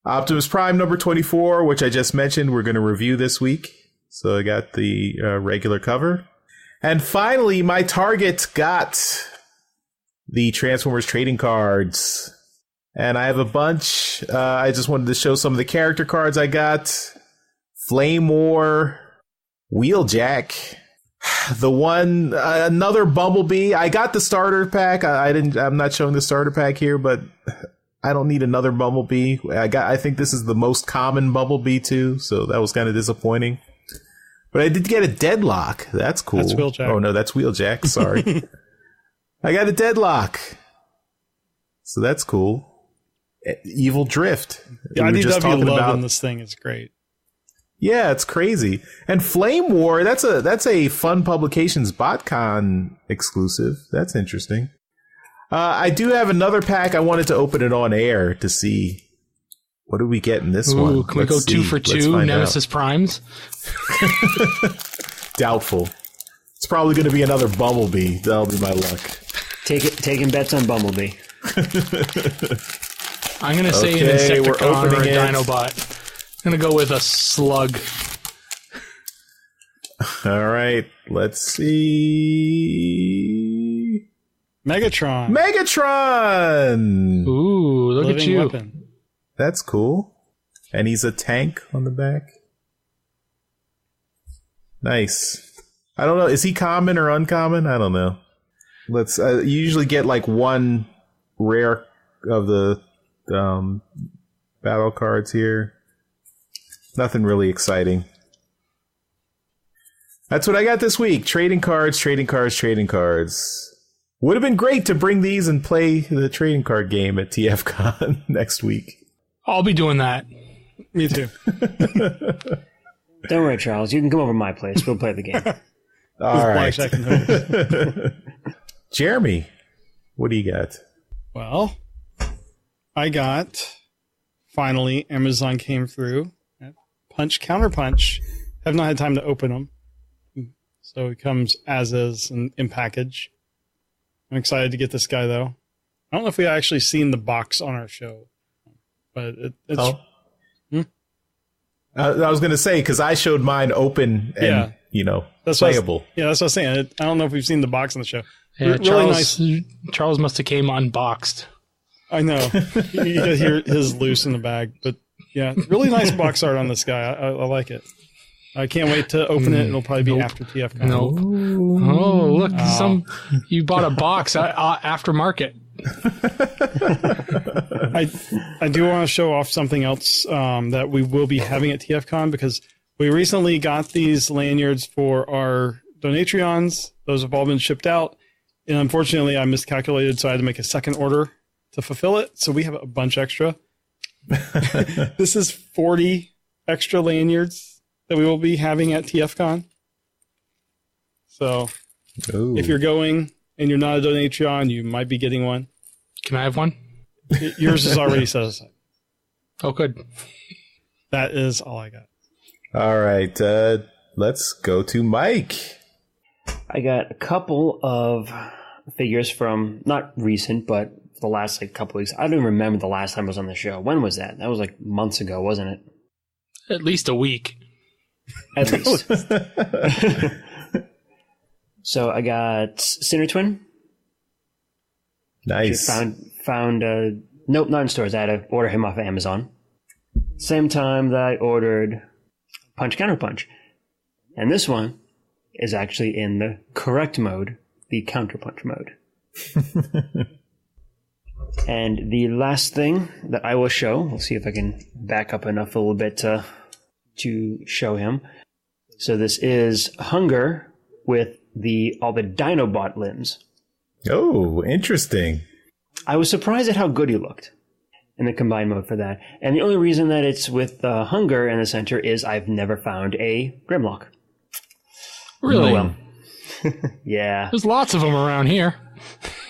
Optimus Prime number 24, which I just mentioned, we're going to review this week. So I got the regular cover. And finally, my Target got the Transformers trading cards. And I have a bunch. I just wanted to show some of the character cards I got. Flame War, Wheeljack, the one, another Bumblebee. I got the starter pack. I'm not showing the starter pack here, but I don't need another Bumblebee. I think this is the most common Bumblebee too, so that was kind of disappointing. But I did get a Deadlock. That's cool.
That's Wheeljack.
Oh no, that's Wheeljack. Sorry. I got a Deadlock. So that's cool. Evil Drift.
The IDW love in this thing is great.
Yeah, it's crazy. And Flame War, that's a Fun Publications BotCon exclusive. That's interesting. I do have another pack. I wanted to open it on air to see what did we get in this one.
Can we go 2 for 2 Nemesis Primes?
Doubtful. It's probably going to be another Bumblebee. That'll be my luck.
Taking bets on Bumblebee.
I'm going to say an Insecticon or a Dinobot. I'm going to go with a Slug.
All right. Let's see.
Megatron.
Ooh,
look
Living
at you.
Weapon.
That's cool. And he's a tank on the back. Nice. I don't know. Is he common or uncommon? I don't know. Let's. You usually get like one rare of the battle cards here. Nothing really exciting. That's what I got this week. Trading cards. Would have been great to bring these and play the trading card game at TFCon next week.
I'll be doing that.
Me too.
Don't worry, Charles. You can come over to my place. We'll play the game.
All right. Jeremy, what do you got?
Well, I got, finally, Amazon came through. Punch Counterpunch. Have not had time to open them. So it comes as is in package. I'm excited to get this guy, though. I don't know if we actually seen the box on our show. But it's...
Oh. I was going to say, because I showed mine open and,
that's
playable.
That's what I was saying. I don't know if we've seen the box on the show.
Yeah,
Really nice.
Charles must have came unboxed.
I know. You can hear his loose in the bag. But yeah, really nice box art on this guy. I like it. I can't wait to open it. It'll probably be after TFCon.
Nope. Oh, look. You bought a box aftermarket.
I do want to show off something else that we will be having at TFCon, because we recently got these lanyards for our Donatreons. Those have all been shipped out. And unfortunately, I miscalculated, so I had to make a second order to fulfill it. So we have a bunch extra. This is 40 extra lanyards that we will be having at TFCon. So if you're going and you're not a Donatreon, you might be getting one.
Can I have one?
Yours is already set aside.
Oh, good.
That is all I got.
All right. Let's go to Mike.
I got a couple of figures from, not recent, but the last couple weeks. I don't even remember the last time I was on the show. When was that? That was months ago, wasn't it?
At least a week.
At least. So I got Sinner Twin.
Nice.
Found nope, not in stores. I had to order him off of Amazon. Same time that I ordered Punch Counterpunch. And this one is actually in the correct mode, the Counterpunch mode. And the last thing that I will show, we'll see if I can back up enough a little bit to show him. So this is Hunger with all the Dinobot limbs.
Oh, interesting.
I was surprised at how good he looked in the combined mode for that. And the only reason that it's with Hunger in the center is I've never found a Grimlock.
Really?
Oh, well. Yeah.
There's lots of them around here.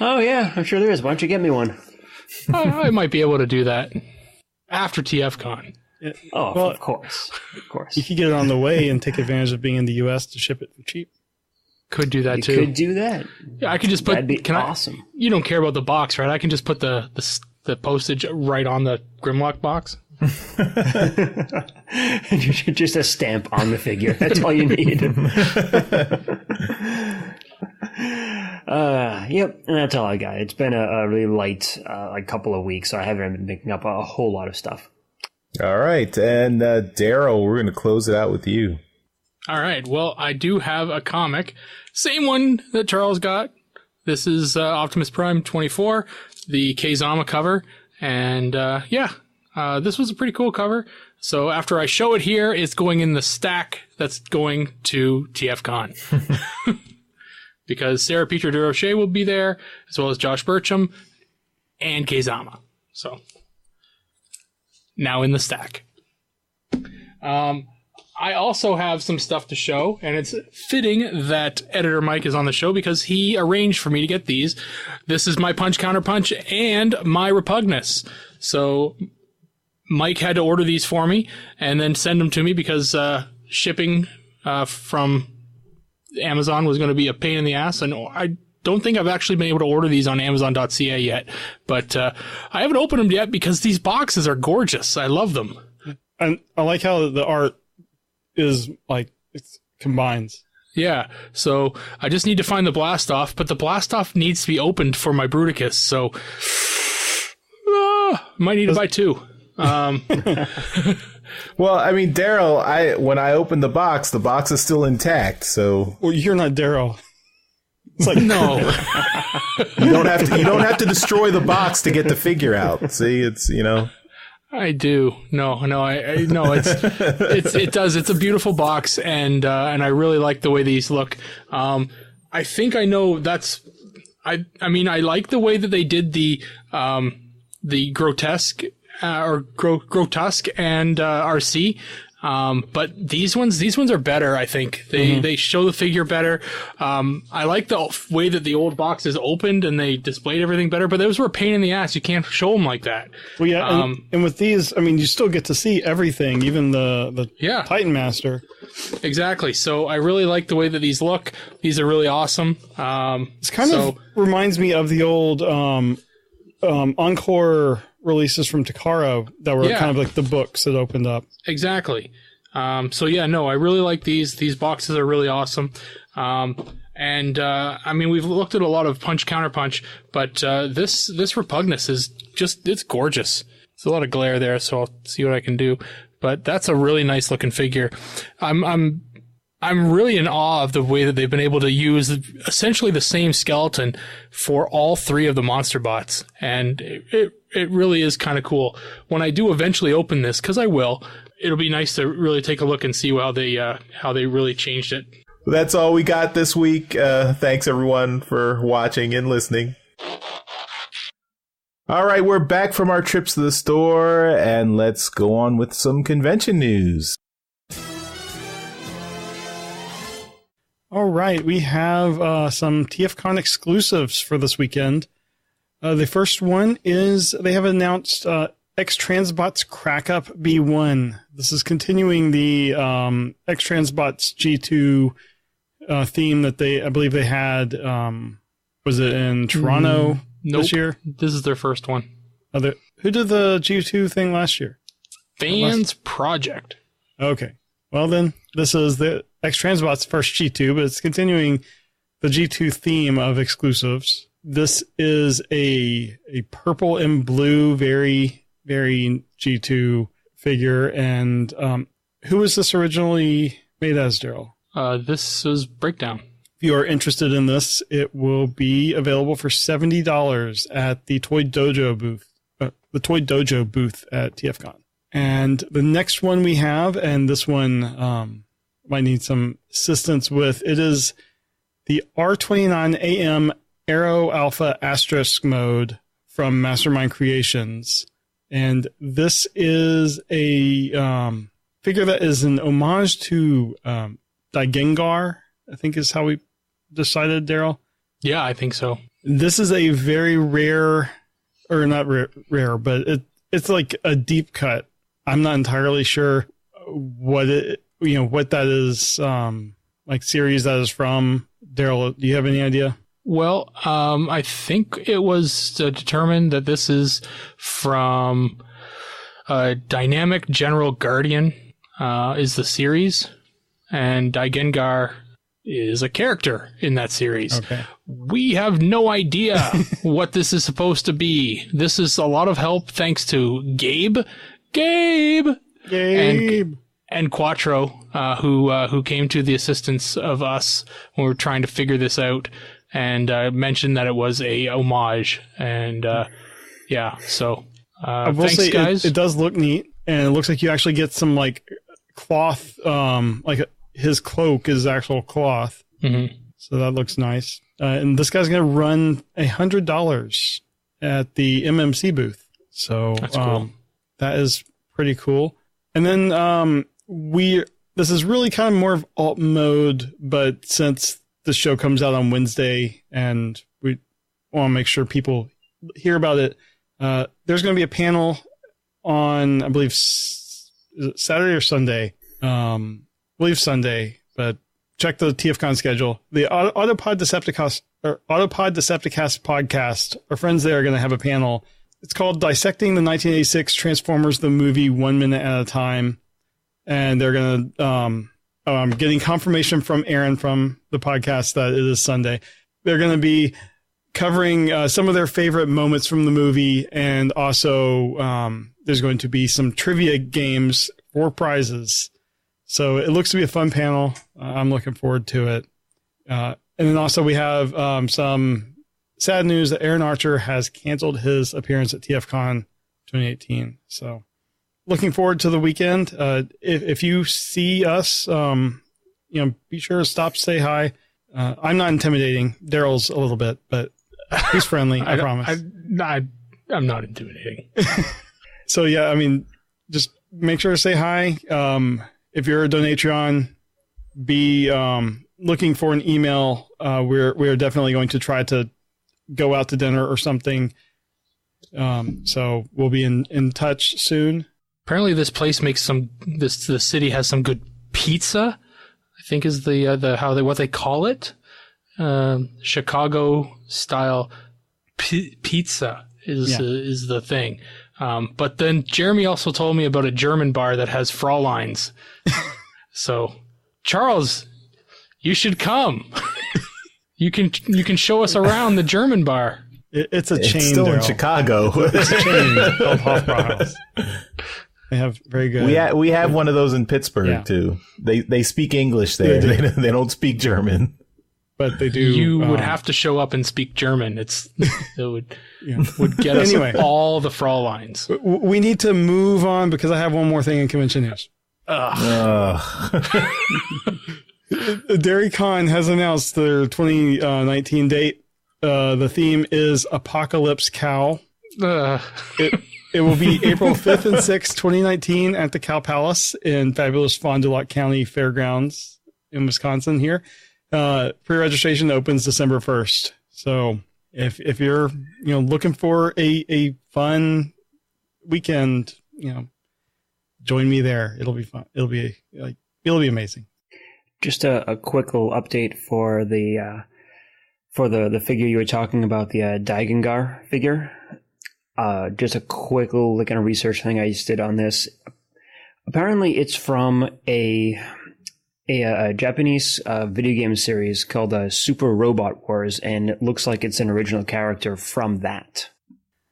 Oh, yeah, I'm sure there is. Why don't you get me one?
I might be able to do that after TFCon.
Oh,
well,
of course. Of course.
You could get it on the way and take advantage of being in the U.S. to ship it for cheap.
Could do that
You
too.
could do that.
Yeah, I could just put.
That'd be awesome.
You don't care about the box, right? I can just put the postage right on the Grimlock box.
Just a stamp on the figure. That's all you need. Yep, and that's all I got. It's been a really light couple of weeks, so I haven't been picking up a whole lot of stuff.
All right, and Daryl, we're going to close it out with you.
All right. Well, I do have a comic. Same one that Charles got. This is Optimus Prime 24, the Kazama cover. And this was a pretty cool cover. So after I show it here, it's going in the stack that's going to TFCon. Because Sarah Peter DeRoche will be there, as well as Josh Burcham and Kazama. So now in the stack. I also have some stuff to show, and it's fitting that Editor Mike is on the show because he arranged for me to get these. This is my Punch Counterpunch and my Repugnus. So Mike had to order these for me and then send them to me because shipping from Amazon was going to be a pain in the ass, and I don't think I've actually been able to order these on Amazon.ca yet. But I haven't opened them yet because these boxes are gorgeous. I love them.
And I like how the art is it combines.
Yeah, so I just need to find the Blastoff, but the Blastoff needs to be opened for my Bruticus, so might need to buy two.
Well, I mean, Daryl, when I opened the box is still intact, so
Well, you're not Daryl. It's like
no.
you don't have to destroy the box to get the figure out. See, it's
I do. No, I no. It does. It's a beautiful box, and I really like the way these look. I think I know that's. I mean, I like the way that they did the grotesque grotesque and RC. But these ones are better. I think they show the figure better. I like the way that the old box is opened and they displayed everything better, but those were a pain in the ass. You can't show them like that.
Well, yeah. And with these, I mean, you still get to see everything, even the Titan Master.
Exactly. So I really like the way that these look. These are really awesome.
It's kind of reminds me of the old, Encore releases from Takara that were kind of like the books that opened up.
Exactly. So yeah, no, I really like these. These boxes are really awesome. I mean, we've looked at a lot of Punch Counterpunch, but this Repugnus is just, it's gorgeous. There's a lot of glare there, so I'll see what I can do. But that's a really nice looking figure. I'm really in awe of the way that they've been able to use essentially the same skeleton for all three of the monster bots. And it really is kind of cool. When I do eventually open this, because I will, it'll be nice to really take a look and see how they really changed it.
Well, that's all we got this week. Thanks everyone for watching and listening. All right, we're back from our trips to the store, and let's go on with some convention news.
All right, we have some TFCon exclusives for this weekend. The first one is they have announced X-Transbots Crack-Up B1. This is continuing the X-Transbots G2 theme that I believe they had, was it in Toronto this year?
This is their first one.
Who did the G2 thing last year?
Fans Project.
Okay. Well, then, this is the X-Transbots first G2, but it's continuing the G2 theme of exclusives. This is a purple and blue, very, very G2 figure. And who was this originally made as, Daryl?
This is Breakdown.
If you are interested in this, it will be available for $70 at the Toy Dojo booth, at TFCon. And the next one we have, and this one might need some assistance with, it is the R29AM Aero Alpha Asterisk mode from Mastermind Creations. And this is a figure that is an homage to Daigengar, I think is how we decided, Daryl.
Yeah, I think so.
This is a very rare, or not rare, but it's like a deep cut. I'm not entirely sure what that is, like series that is from. Daryl, do you have any idea?
Well, I think it was determined that this is from Dynamic General Guardian is the series, and Daigengar is a character in that series. Okay. We have no idea what this is supposed to be. This is a lot of help thanks to Gabe, and Quattro, who came to the assistance of us when we were trying to figure this out, and mentioned that it was a homage. And so thanks, guys.
It does look neat, and it looks like you actually get some like cloth, his cloak is actual cloth.
Mm-hmm.
So that looks nice. And this guy's going to run $100 at the MMC booth. So
that's cool.
That is pretty cool. And then this is really kind of more of alt mode, but since the show comes out on Wednesday and we want to make sure people hear about it, there's going to be a panel on, I believe, is it Saturday or Sunday? I believe Sunday, but check the TFCon schedule. The Autopod Decepticast podcast, our friends there are going to have a panel. It's called Dissecting the 1986 Transformers the Movie 1 Minute at a Time. And they're going to, I'm getting confirmation from Aaron from the podcast that it is Sunday. They're going to be covering some of their favorite moments from the movie. And also, there's going to be some trivia games for prizes. So it looks to be a fun panel. I'm looking forward to it. And then also we have some sad news that Aaron Archer has canceled his appearance at TFCon 2018. So looking forward to the weekend. If you see us, be sure to stop, say hi. I'm not intimidating. Daryl's a little bit, but he's friendly. I promise.
I'm not intimidating.
So yeah, just make sure to say hi. If you're a Donatron, be looking for an email. We're definitely going to try to go out to dinner or something. So we'll be in touch soon.
Apparently, this place makes the city has some good pizza. I think is what they call it. Chicago style pizza is the thing. But then Jeremy also told me about a German bar that has Fräuleins. So, Charles, you should come. You can show us around the German bar.
It's a chain.
It's still in
Daryl.
Chicago.
It's a chain called Hofbrauhaus. They have very good.
We have one of those in Pittsburgh too. They speak English there. They don't speak German.
But they do.
You would have to show up and speak German. It would get us all the Fräuleins.
We need to move on because I have one more thing in convention news. DairyCon has announced their 2019 date. The theme is Apocalypse Cow. It will be April 5th and 6th, 2019 at the Cow Palace in fabulous Fond du Lac County Fairgrounds in Wisconsin here. Pre-registration opens December 1st. So if you're, looking for a fun weekend, join me there. It'll be fun. It'll be amazing.
Just a quick little update for the figure you were talking about, the Daigengar figure. Just a quick little kind of research thing I just did on this. Apparently, it's from a Japanese video game series called Super Robot Wars, and it looks like it's an original character from that.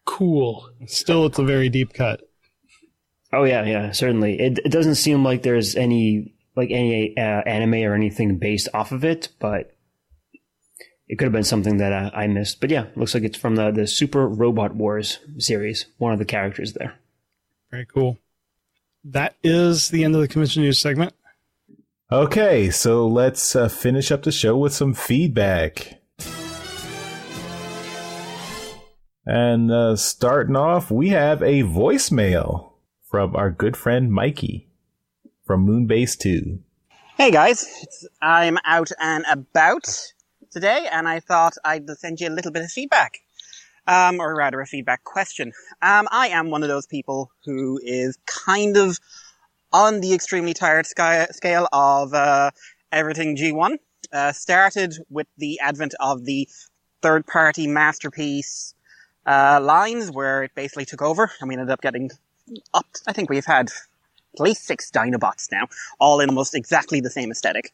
Cool.
Still, it's a very deep cut.
Oh yeah, certainly. It doesn't seem like there's any anime or anything based off of it, but it could have been something that I missed. But yeah, looks like it's from the Super Robot Wars series, one of the characters there.
Very cool. That is the end of the convention news segment.
Okay, so let's finish up the show with some feedback. And starting off, we have a voicemail from our good friend Mikey from Moonbase 2.
Hey guys, I'm out and about today, and I thought I'd send you a little bit of feedback, or rather a feedback question. I am one of those people who is kind of on the extremely tired scale of everything G1. Started with the advent of the third-party masterpiece lines, where it basically took over, and we ended up getting up. I think we've had at least 6 Dinobots now, all in almost exactly the same aesthetic.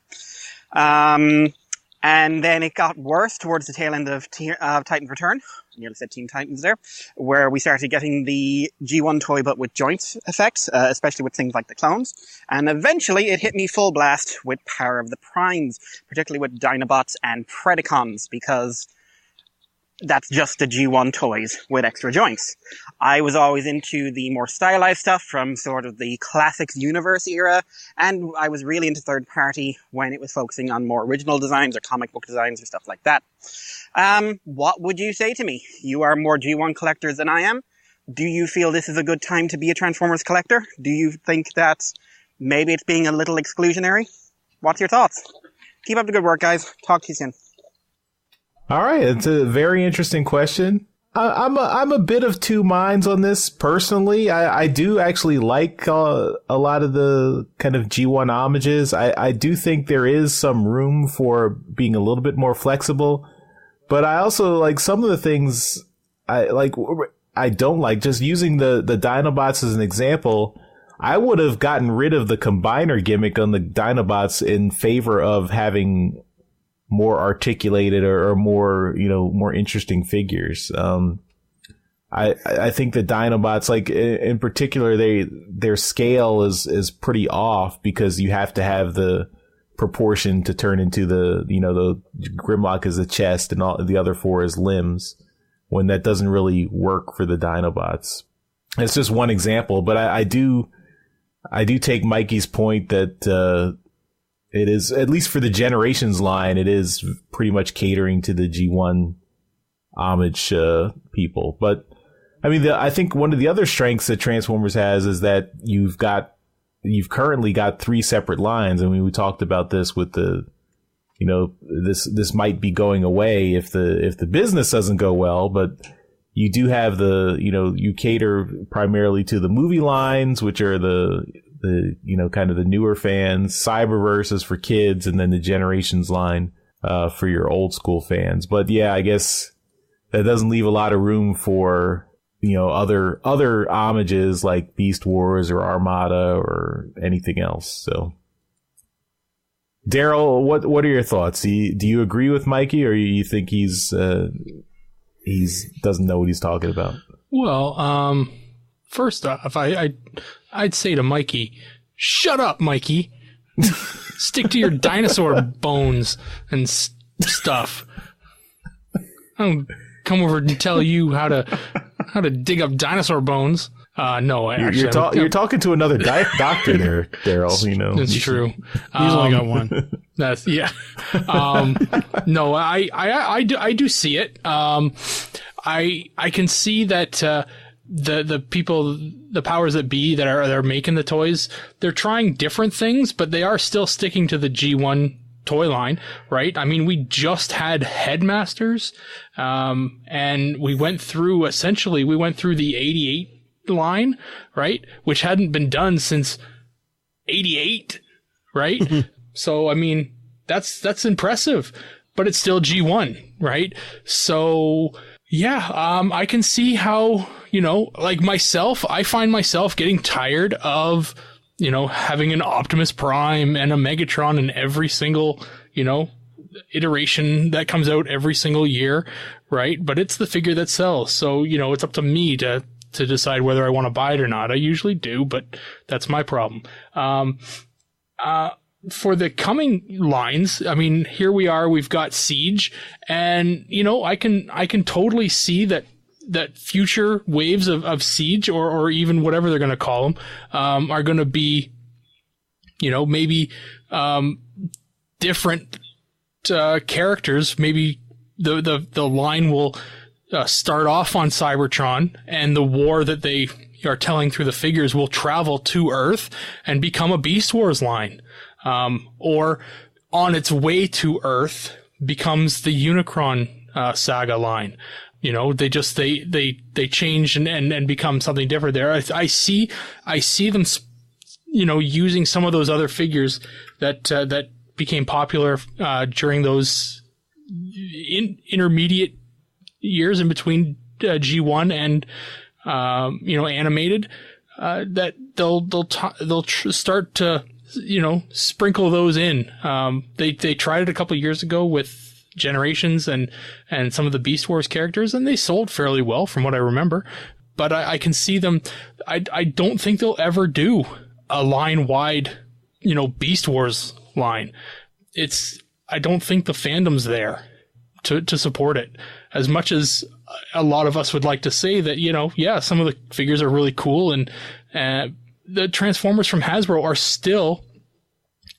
And then it got worse towards the tail end of Titan's Return. I nearly said Teen Titans there, where we started getting the G1 toy but with joint effect, especially with things like the clones. And eventually it hit me full blast with Power of the Primes, particularly with Dinobots and Predacons, because that's just the G1 toys with extra joints. I was always into the more stylized stuff from sort of the Classics Universe era, and I was really into third party when it was focusing on more original designs or comic book designs or stuff like that. What would you say to me? You are more G1 collectors than I am. Do you feel this is a good time to be a Transformers collector? Do you think that maybe it's being a little exclusionary? What's your thoughts? Keep up the good work, guys. Talk to you soon.
All right, it's a very interesting question. I'm a bit of two minds on this personally. I do actually like a lot of the kind of G1 homages. I do think there is some room for being a little bit more flexible, but I also like some of the things I don't like. Just using the Dinobots as an example, I would have gotten rid of the combiner gimmick on the Dinobots in favor of having more articulated or more, more interesting figures. I think the Dinobots, like in particular, their scale is pretty off because you have to have the proportion to turn into the Grimlock is the chest and all the other 4 is limbs, when that doesn't really work for the Dinobots. it's just one example, but I do take Mikey's point that it is, at least for the Generations line, it is pretty much catering to the G1 homage people. But I mean, I think one of the other strengths that Transformers has is that you've currently got 3 separate lines. I mean, we talked about this with this might be going away if the business doesn't go well, but you do have you cater primarily to the movie lines, which are the kind of the newer fans. Cyberverse is for kids, and then the Generations line for your old school fans. But yeah, I guess that doesn't leave a lot of room for other homages like Beast Wars or Armada or anything else. So, Daryl, what are your thoughts? Do you agree with Mikey, or you think he's doesn't know what he's talking about?
Well, first off, I'd say to Mikey, shut up, Mikey. Stick to your dinosaur bones and stuff. I don't come over and tell you how to dig up dinosaur bones. No, actually,
you're talking to another doctor there, Daryl.
It's true.
He's only got one.
That's yeah. No, I do see it. I can see that the people, the powers that be that are making the toys, they're trying different things, but they are still sticking to the G1 toy line, right? I mean, we just had Headmasters, and we went through the 88 line, right? Which hadn't been done since 88, right? So, I mean, that's impressive, but it's still G1, right? So, yeah, I can see how, like myself, I find myself getting tired of, having an Optimus Prime and a Megatron in every single, iteration that comes out every single year, right? But it's the figure that sells. So, it's up to me to decide whether I want to buy it or not. I usually do, but that's my problem. For the coming lines, I mean, here we are, we've got Siege, and, I can totally see that future waves of Siege or even whatever they're going to call them, are going to be, maybe, different, characters. Maybe the line will, start off on Cybertron, and the war that they are telling through the figures will travel to Earth and become a Beast Wars line. Or on its way to Earth becomes the Unicron saga line. They change and become something different there. I see them, using some of those other figures that became popular during those intermediate years in between G1 and animated, that they'll start to sprinkle those in. They tried it a couple of years ago with Generations and some of the Beast Wars characters, and they sold fairly well from what I remember. But I can see them. I don't think they'll ever do a line wide, Beast Wars line. I don't think the fandom's there to support it. As much as a lot of us would like to say that, some of the figures are really cool, and the Transformers from Hasbro are still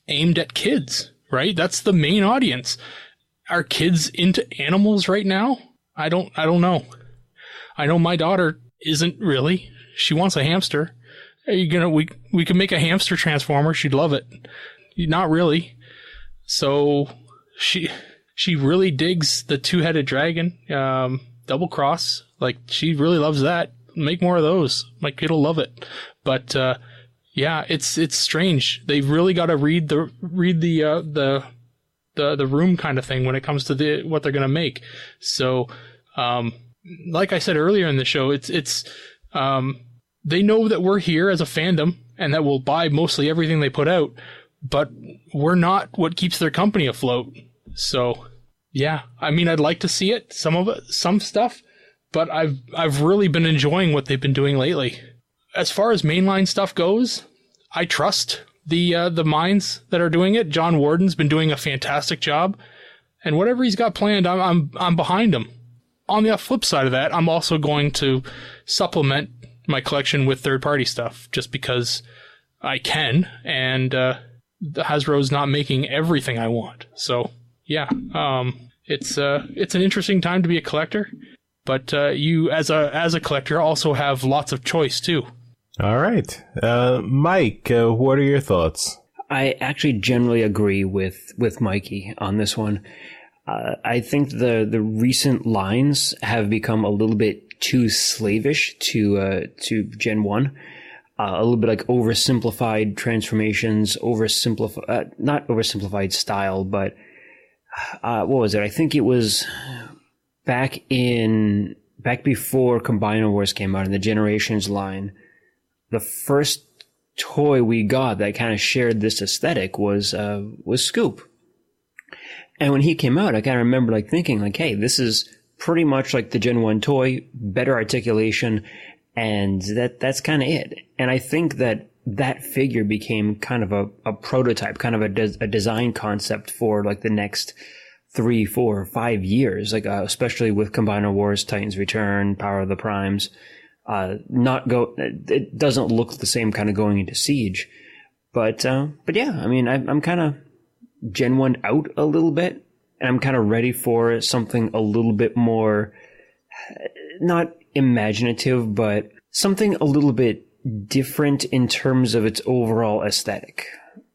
aimed at kids, right? That's the main audience. Are kids into animals right now? I don't know. I know my daughter isn't really. She wants a hamster. Are you gonna, we could make a hamster Transformer. She'd love it. Not really. So she really digs the 2-headed dragon, Double Cross. Like, she really loves that. Make more of those. My kid will love it. But, yeah, it's strange. They've really got to read the room kind of thing when it comes to what they're going to make. So, like I said earlier in the show, it's they know that we're here as a fandom and that we'll buy mostly everything they put out, but we're not what keeps their company afloat. So, yeah, I mean, I'd like to see it, some stuff, but I've really been enjoying what they've been doing lately. As far as mainline stuff goes, I trust the minds that are doing it. John Warden's been doing a fantastic job, and whatever he's got planned, I'm behind him. On the flip side of that, I'm also going to supplement my collection with third-party stuff just because I can, and Hasbro's not making everything I want. So yeah, it's an interesting time to be a collector, but you as a collector also have lots of choice too.
All right, Mike, what are your thoughts?
I actually generally agree with Mikey on this one. I think the recent lines have become a little bit too slavish to Gen 1. A little bit like oversimplified transformations, not oversimplified style, but what was it? I think it was back before Combiner Wars came out in the Generations line. The first toy we got that kind of shared this aesthetic was Scoop. And when he came out, I kind of remember like thinking like, hey, this is pretty much like the Gen 1 toy, better articulation, and that's kind of it. And I think that figure became kind of a prototype, kind of a design concept for like the next 3, 4, 5 years, like especially with Combiner Wars, Titans Return, Power of the Primes. It doesn't look the same kind of going into Siege, but yeah, I mean, I'm kind of Gen 1 out a little bit, and I'm kind of ready for something a little bit more, not imaginative, but something a little bit different in terms of its overall aesthetic.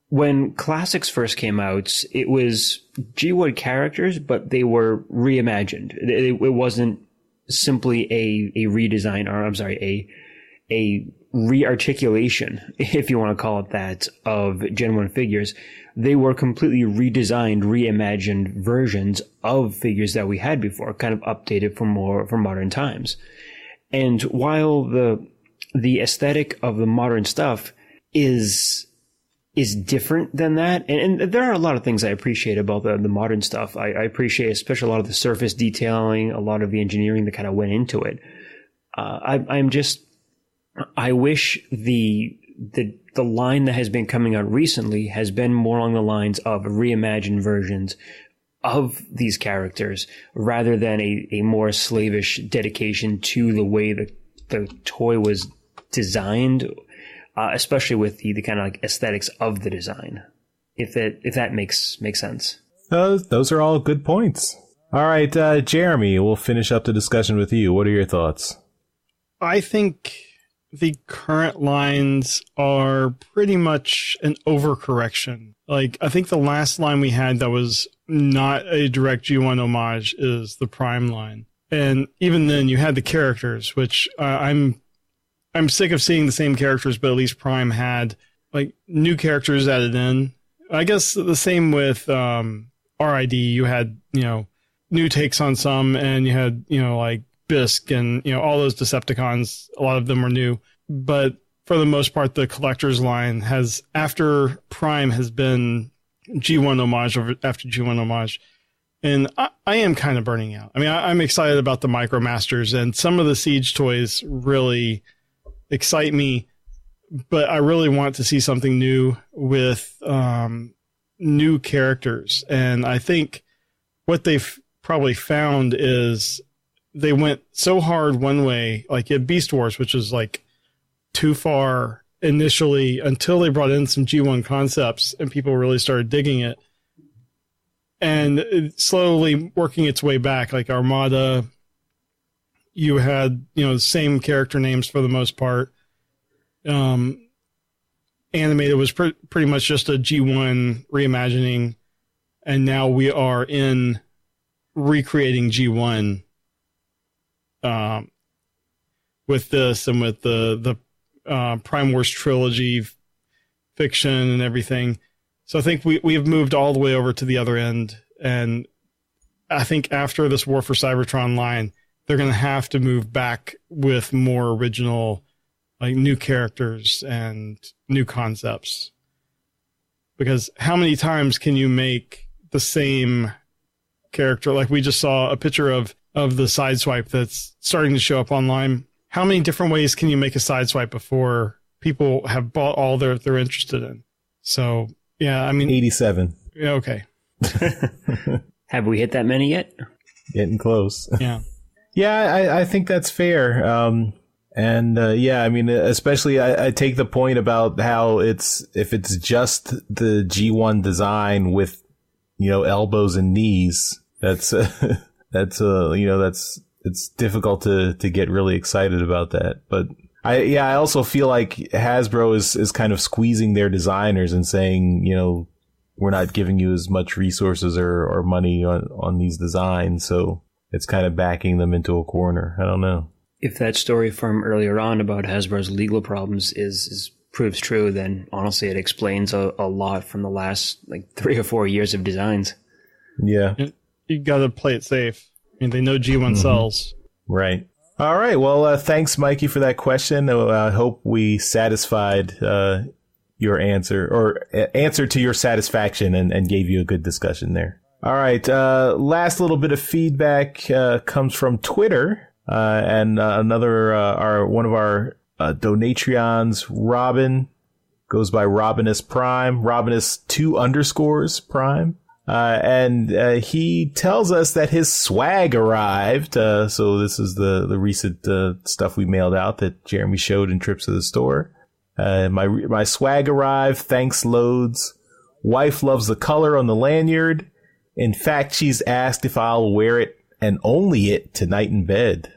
When Classics first came out, it was G1 characters, but they were reimagined. It wasn't simply a redesign, or I'm sorry, a rearticulation, if you want to call it that, of Gen 1 figures. They were completely redesigned, reimagined versions of figures that we had before, kind of updated for modern times. And while the aesthetic of the modern stuff is different than that, and there are a lot of things I appreciate about the modern stuff. I appreciate especially a lot of the surface detailing, a lot of the engineering that kind of went into it. I wish the line that has been coming out recently has been more along the lines of reimagined versions of these characters rather than a more slavish dedication to the way the toy was designed, especially with the kind of like aesthetics of the design, if that makes sense.
Those are all good points. All right, Jeremy, we'll finish up the discussion with you. What are your thoughts?
I think the current lines are pretty much an overcorrection. Like, I think the last line we had that was not a direct G1 homage is the Prime line. And even then, you had the characters, which I'm sick of seeing the same characters, but at least Prime had like new characters added in. I guess the same with RID. You had, new takes on some, and you had, like Bisque and, all those Decepticons. A lot of them were new. But for the most part, the collector's line has, after Prime has been G1 homage after G1 homage. And I am kind of burning out. I mean, I'm excited about the MicroMasters, and some of the Siege toys really excite me, but I really want to see something new with new characters. And I think what they've probably found is they went so hard one way, like at Beast Wars, which was like too far initially until they brought in some G1 concepts and people really started digging it. And slowly working its way back, like Armada, you had, the same character names for the most part. Animated was pretty much just a G1 reimagining. And now we are in recreating G1 with this and with the Prime Wars trilogy fiction and everything. So I think we have moved all the way over to the other end. And I think after this War for Cybertron line, they're going to have to move back with more original, like new characters and new concepts. Because how many times can you make the same character? Like we just saw a picture of the Sideswipe that's starting to show up online. How many different ways can you make a Sideswipe before people have bought all they're interested in? So, yeah, I mean...
87.
Yeah, okay.
Have we hit that many yet?
Getting close.
Yeah.
Yeah, I think that's fair. And yeah, I mean, especially I take the point about how if it's just the G1 design with, elbows and knees, it's difficult to get really excited about that. But I also feel like Hasbro is kind of squeezing their designers and saying, we're not giving you as much resources or money on these designs. So it's kind of backing them into a corner. I don't know.
If that story from earlier on about Hasbro's legal problems proves true, then honestly it explains a lot from the last 3 or 4 years of designs.
Yeah.
You got to play it safe. I mean, they know G1 sells.
Right. All right. Well, thanks, Mikey, for that question. I hope we satisfied your answer or answer to your satisfaction and gave you a good discussion there. All right. Last little bit of feedback comes from Twitter. And one of our Donatreons, Robin, goes by Robinus Prime, Robinus 2_ Prime. And he tells us that his swag arrived. So this is the recent stuff we mailed out that Jeremy showed in trips to the store. My swag arrived. Thanks loads. Wife loves the color on the lanyard. In fact, she's asked if I'll wear it and only it tonight in bed.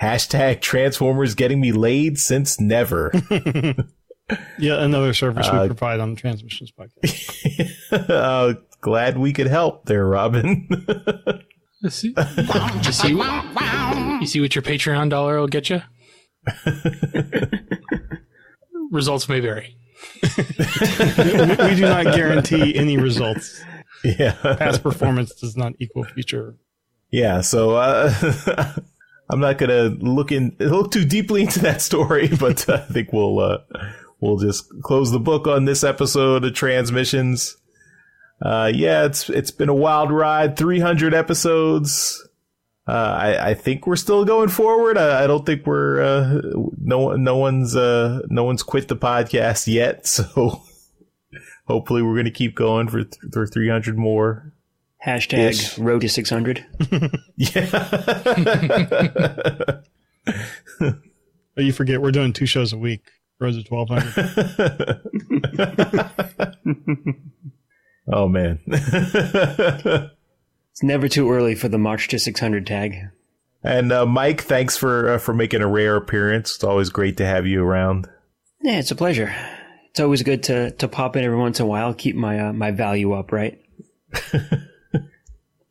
Hashtag Transformers getting me laid since never.
Yeah, another service we provide on the Transmissions podcast.
Glad we could help there, Robin.
You see what your Patreon dollar will get you? Results may vary.
We do not guarantee any results.
Yeah.
Past performance does not equal future.
Yeah, so I'm not going to look too deeply into that story, but I think we'll just close the book on this episode of Transmissions. Yeah, it's been a wild ride, 300 episodes. I think we're still going forward. I don't think we're no one's quit the podcast yet, so hopefully we're going to keep going for 300 more.
Hashtag road to 600.
Yeah.
Oh, you forget we're doing 2 shows a week. Road to 1200.
Oh man.
It's never too early for the March to 600 tag.
And Mike, thanks for making a rare appearance. It's always great to have you around.
Yeah, it's a pleasure. It's always good to pop in every once in a while, keep my value up, right?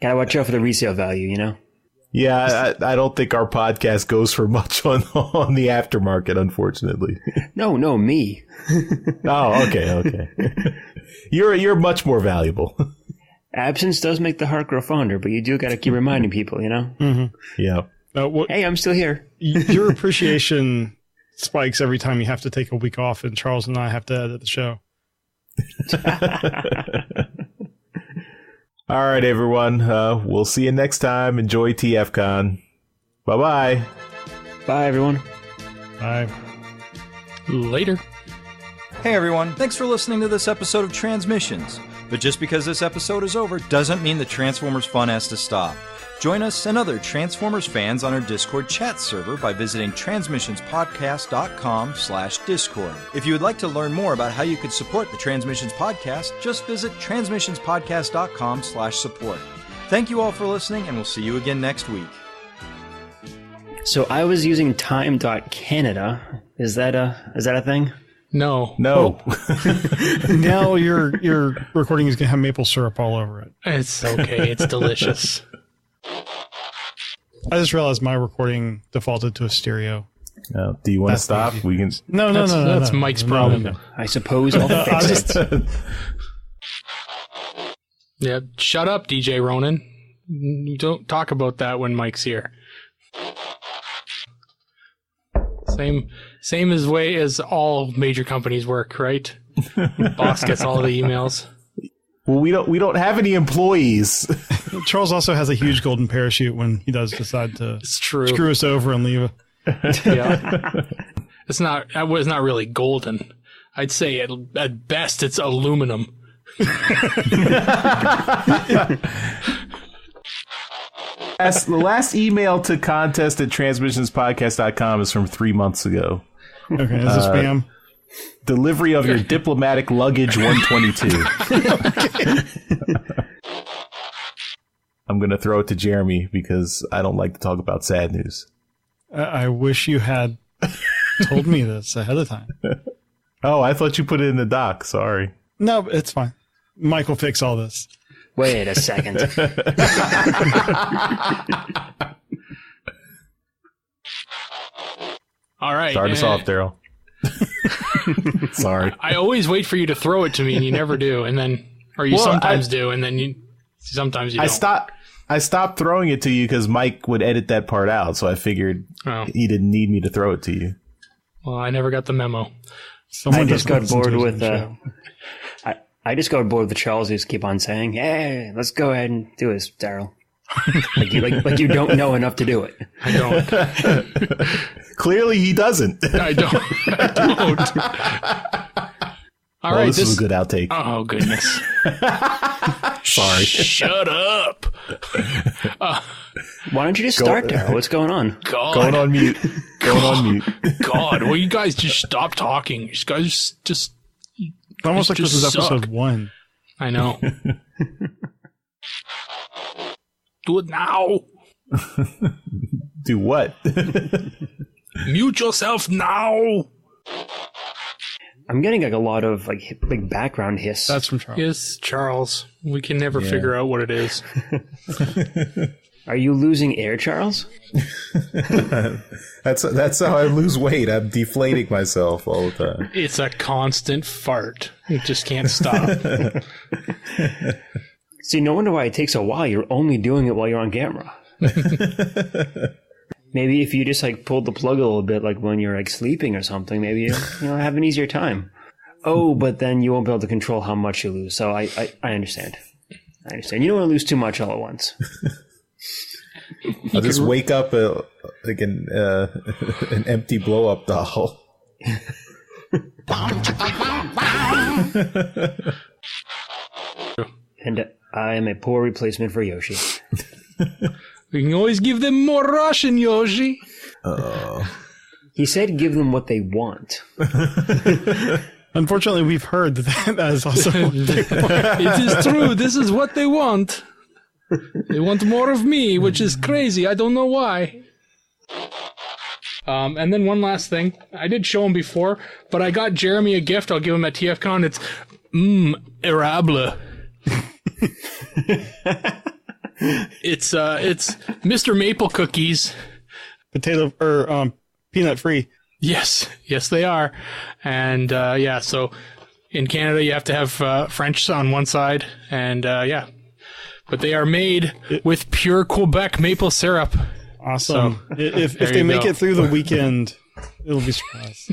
Gotta watch out for the resale value,
Yeah, I don't think our podcast goes for much on the aftermarket, unfortunately.
No, me.
Oh, okay. You're much more valuable.
Absence does make the heart grow fonder, but you do got to keep reminding people,
Mm-hmm.
Yeah.
Hey, I'm still here.
Your appreciation spikes every time you have to take a week off, and Charles and I have to edit the show.
All right, everyone. We'll see you next time. Enjoy TFCon. Bye-bye.
Bye, everyone.
Bye.
Later.
Hey, everyone. Thanks for listening to this episode of Transmissions. But just because this episode is over doesn't mean the Transformers fun has to stop. Join us and other Transformers fans on our Discord chat server by visiting transmissionspodcast.com/Discord. If you would like to learn more about how you could support the Transmissions Podcast, just visit transmissionspodcast.com/support. Thank you all for listening, and we'll see you again next week.
So I was using time.canada. Is that a thing?
No.
No.
Now your recording is going to have maple syrup all over it.
It's okay. It's delicious.
I just realized my recording defaulted to a stereo.
Do you want to stop? We can.
No.
That's Mike's problem.
No.
I suppose I'll fix it.
Yeah, shut up, DJ Ronan. You don't talk about that when Mike's here. Same as way as all major companies work, right? Boss gets all the emails.
Well, we don't have any employees.
Charles also has a huge golden parachute when he does decide to screw us over and leave.
Yeah, that was not really golden. I'd say at best it's aluminum.
The last email to contest@transmissionspodcast.com is from 3 months ago.
Okay, is this spam?
Delivery of your diplomatic luggage 122. I'm going to throw it to Jeremy because I don't like to talk about sad news.
I wish you had told me this ahead of time.
Oh, I thought you put it in the doc. Sorry.
No, it's fine. Mike will fix all this.
Wait a second.
All right.
Start us off, Daryl. Sorry.
I always wait for you to throw it to me, and you never do. And then, or you sometimes do, and then sometimes you don't.
I stopped throwing it to you because Mike would edit that part out, so I figured he didn't need me to throw it to you.
Well, I never got the memo.
I just got bored with I just got bored with the Charles who just keep on saying, "Hey, let's go ahead and do this, Daryl." like you don't know enough to do it.
I don't.
Clearly, he doesn't.
I don't. All right,
this is a good outtake.
Oh goodness!
Sorry.
Shut up.
Why don't you just start, Daryl? What's going on?
God.
Going on mute. Going on mute.
God, will you guys just stop talking? You guys just.
It's almost like this is episode 1.
I know. Do it now.
Do what?
Mute yourself now.
I'm getting like a lot of like background hiss.
That's from Charles.
Yes, Charles. We can never figure out what it is.
Are you losing air, Charles?
That's how I lose weight. I'm deflating myself all the time.
It's a constant fart. You just can't stop.
See, no wonder why it takes a while. You're only doing it while you're on camera. Maybe if you just like pulled the plug a little bit, like when you're like sleeping or something, maybe you have an easier time. Oh, but then you won't be able to control how much you lose. So I understand. I understand. You don't want to lose too much all at once.
I'll just wake up like an empty blow up doll.
And I am a poor replacement for Yoshi.
We can always give them more Russian, Yoshi.
He said give them what they want.
Unfortunately, we've heard that is also what they want.
It is true. This is what they want. They want more of me, which is crazy. I don't know why. And then one last thing. I did show him before, but I got Jeremy a gift. I'll give him at TFCon. It's Aerialbot. It's Mr. Maple cookies.
Potato or peanut free.
Yes, they are. And so in Canada you have to have French on one side, and but they are made with pure Quebec maple syrup.
Awesome. So, if they make it through the weekend, it'll be surprised.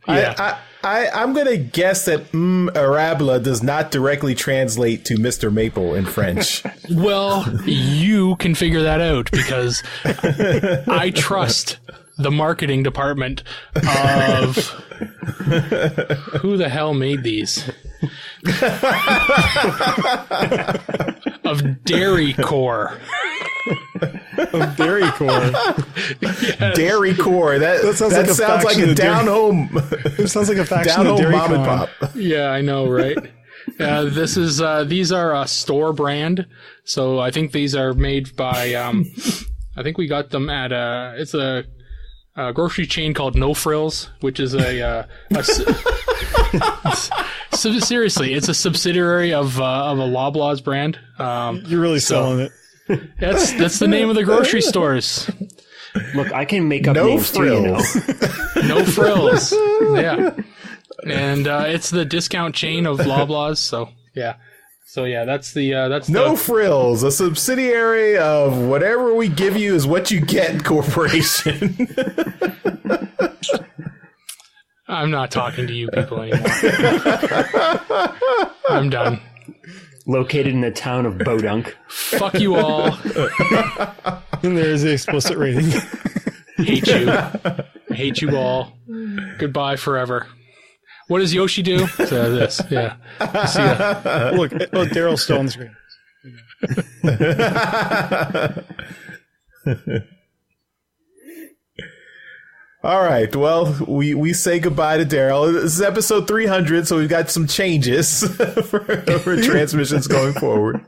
Yeah. I'm going to guess that Arabla does not directly translate to Mr. Maple in French.
Well, you can figure that out because I trust the marketing department of who the hell made these? Of Dairy Core.
Of Dairy Core.
Yes.
Dairy Core. That sounds like a down home.
It sounds like a faction
down
of
home
Dairy
mom and
Con.
pop.
Yeah, I know, right? These are a store brand. So I think these are made by, I think we got them at it's a grocery chain called No Frills, which is seriously, it's a subsidiary of a Loblaws brand.
You're really selling it.
That's the name of the grocery stores.
Look, I can make up
No
names
Frills.
too,
No Frills. Yeah. And it's the discount chain of Loblaws, so yeah. So yeah, that's
No Frills, a subsidiary of whatever we give you is what you get corporation.
I'm not talking to you people anymore. I'm done.
Located in the town of Bodunk.
Fuck you all.
And there's the explicit rating.
Hate you. Hate you all. Goodbye forever. What does Yoshi do? So this, yeah. See ya.
Look, Daryl's still on the screen.
All right. Well, we say goodbye to Daryl. This is episode 300, so we've got some changes for transmissions going forward.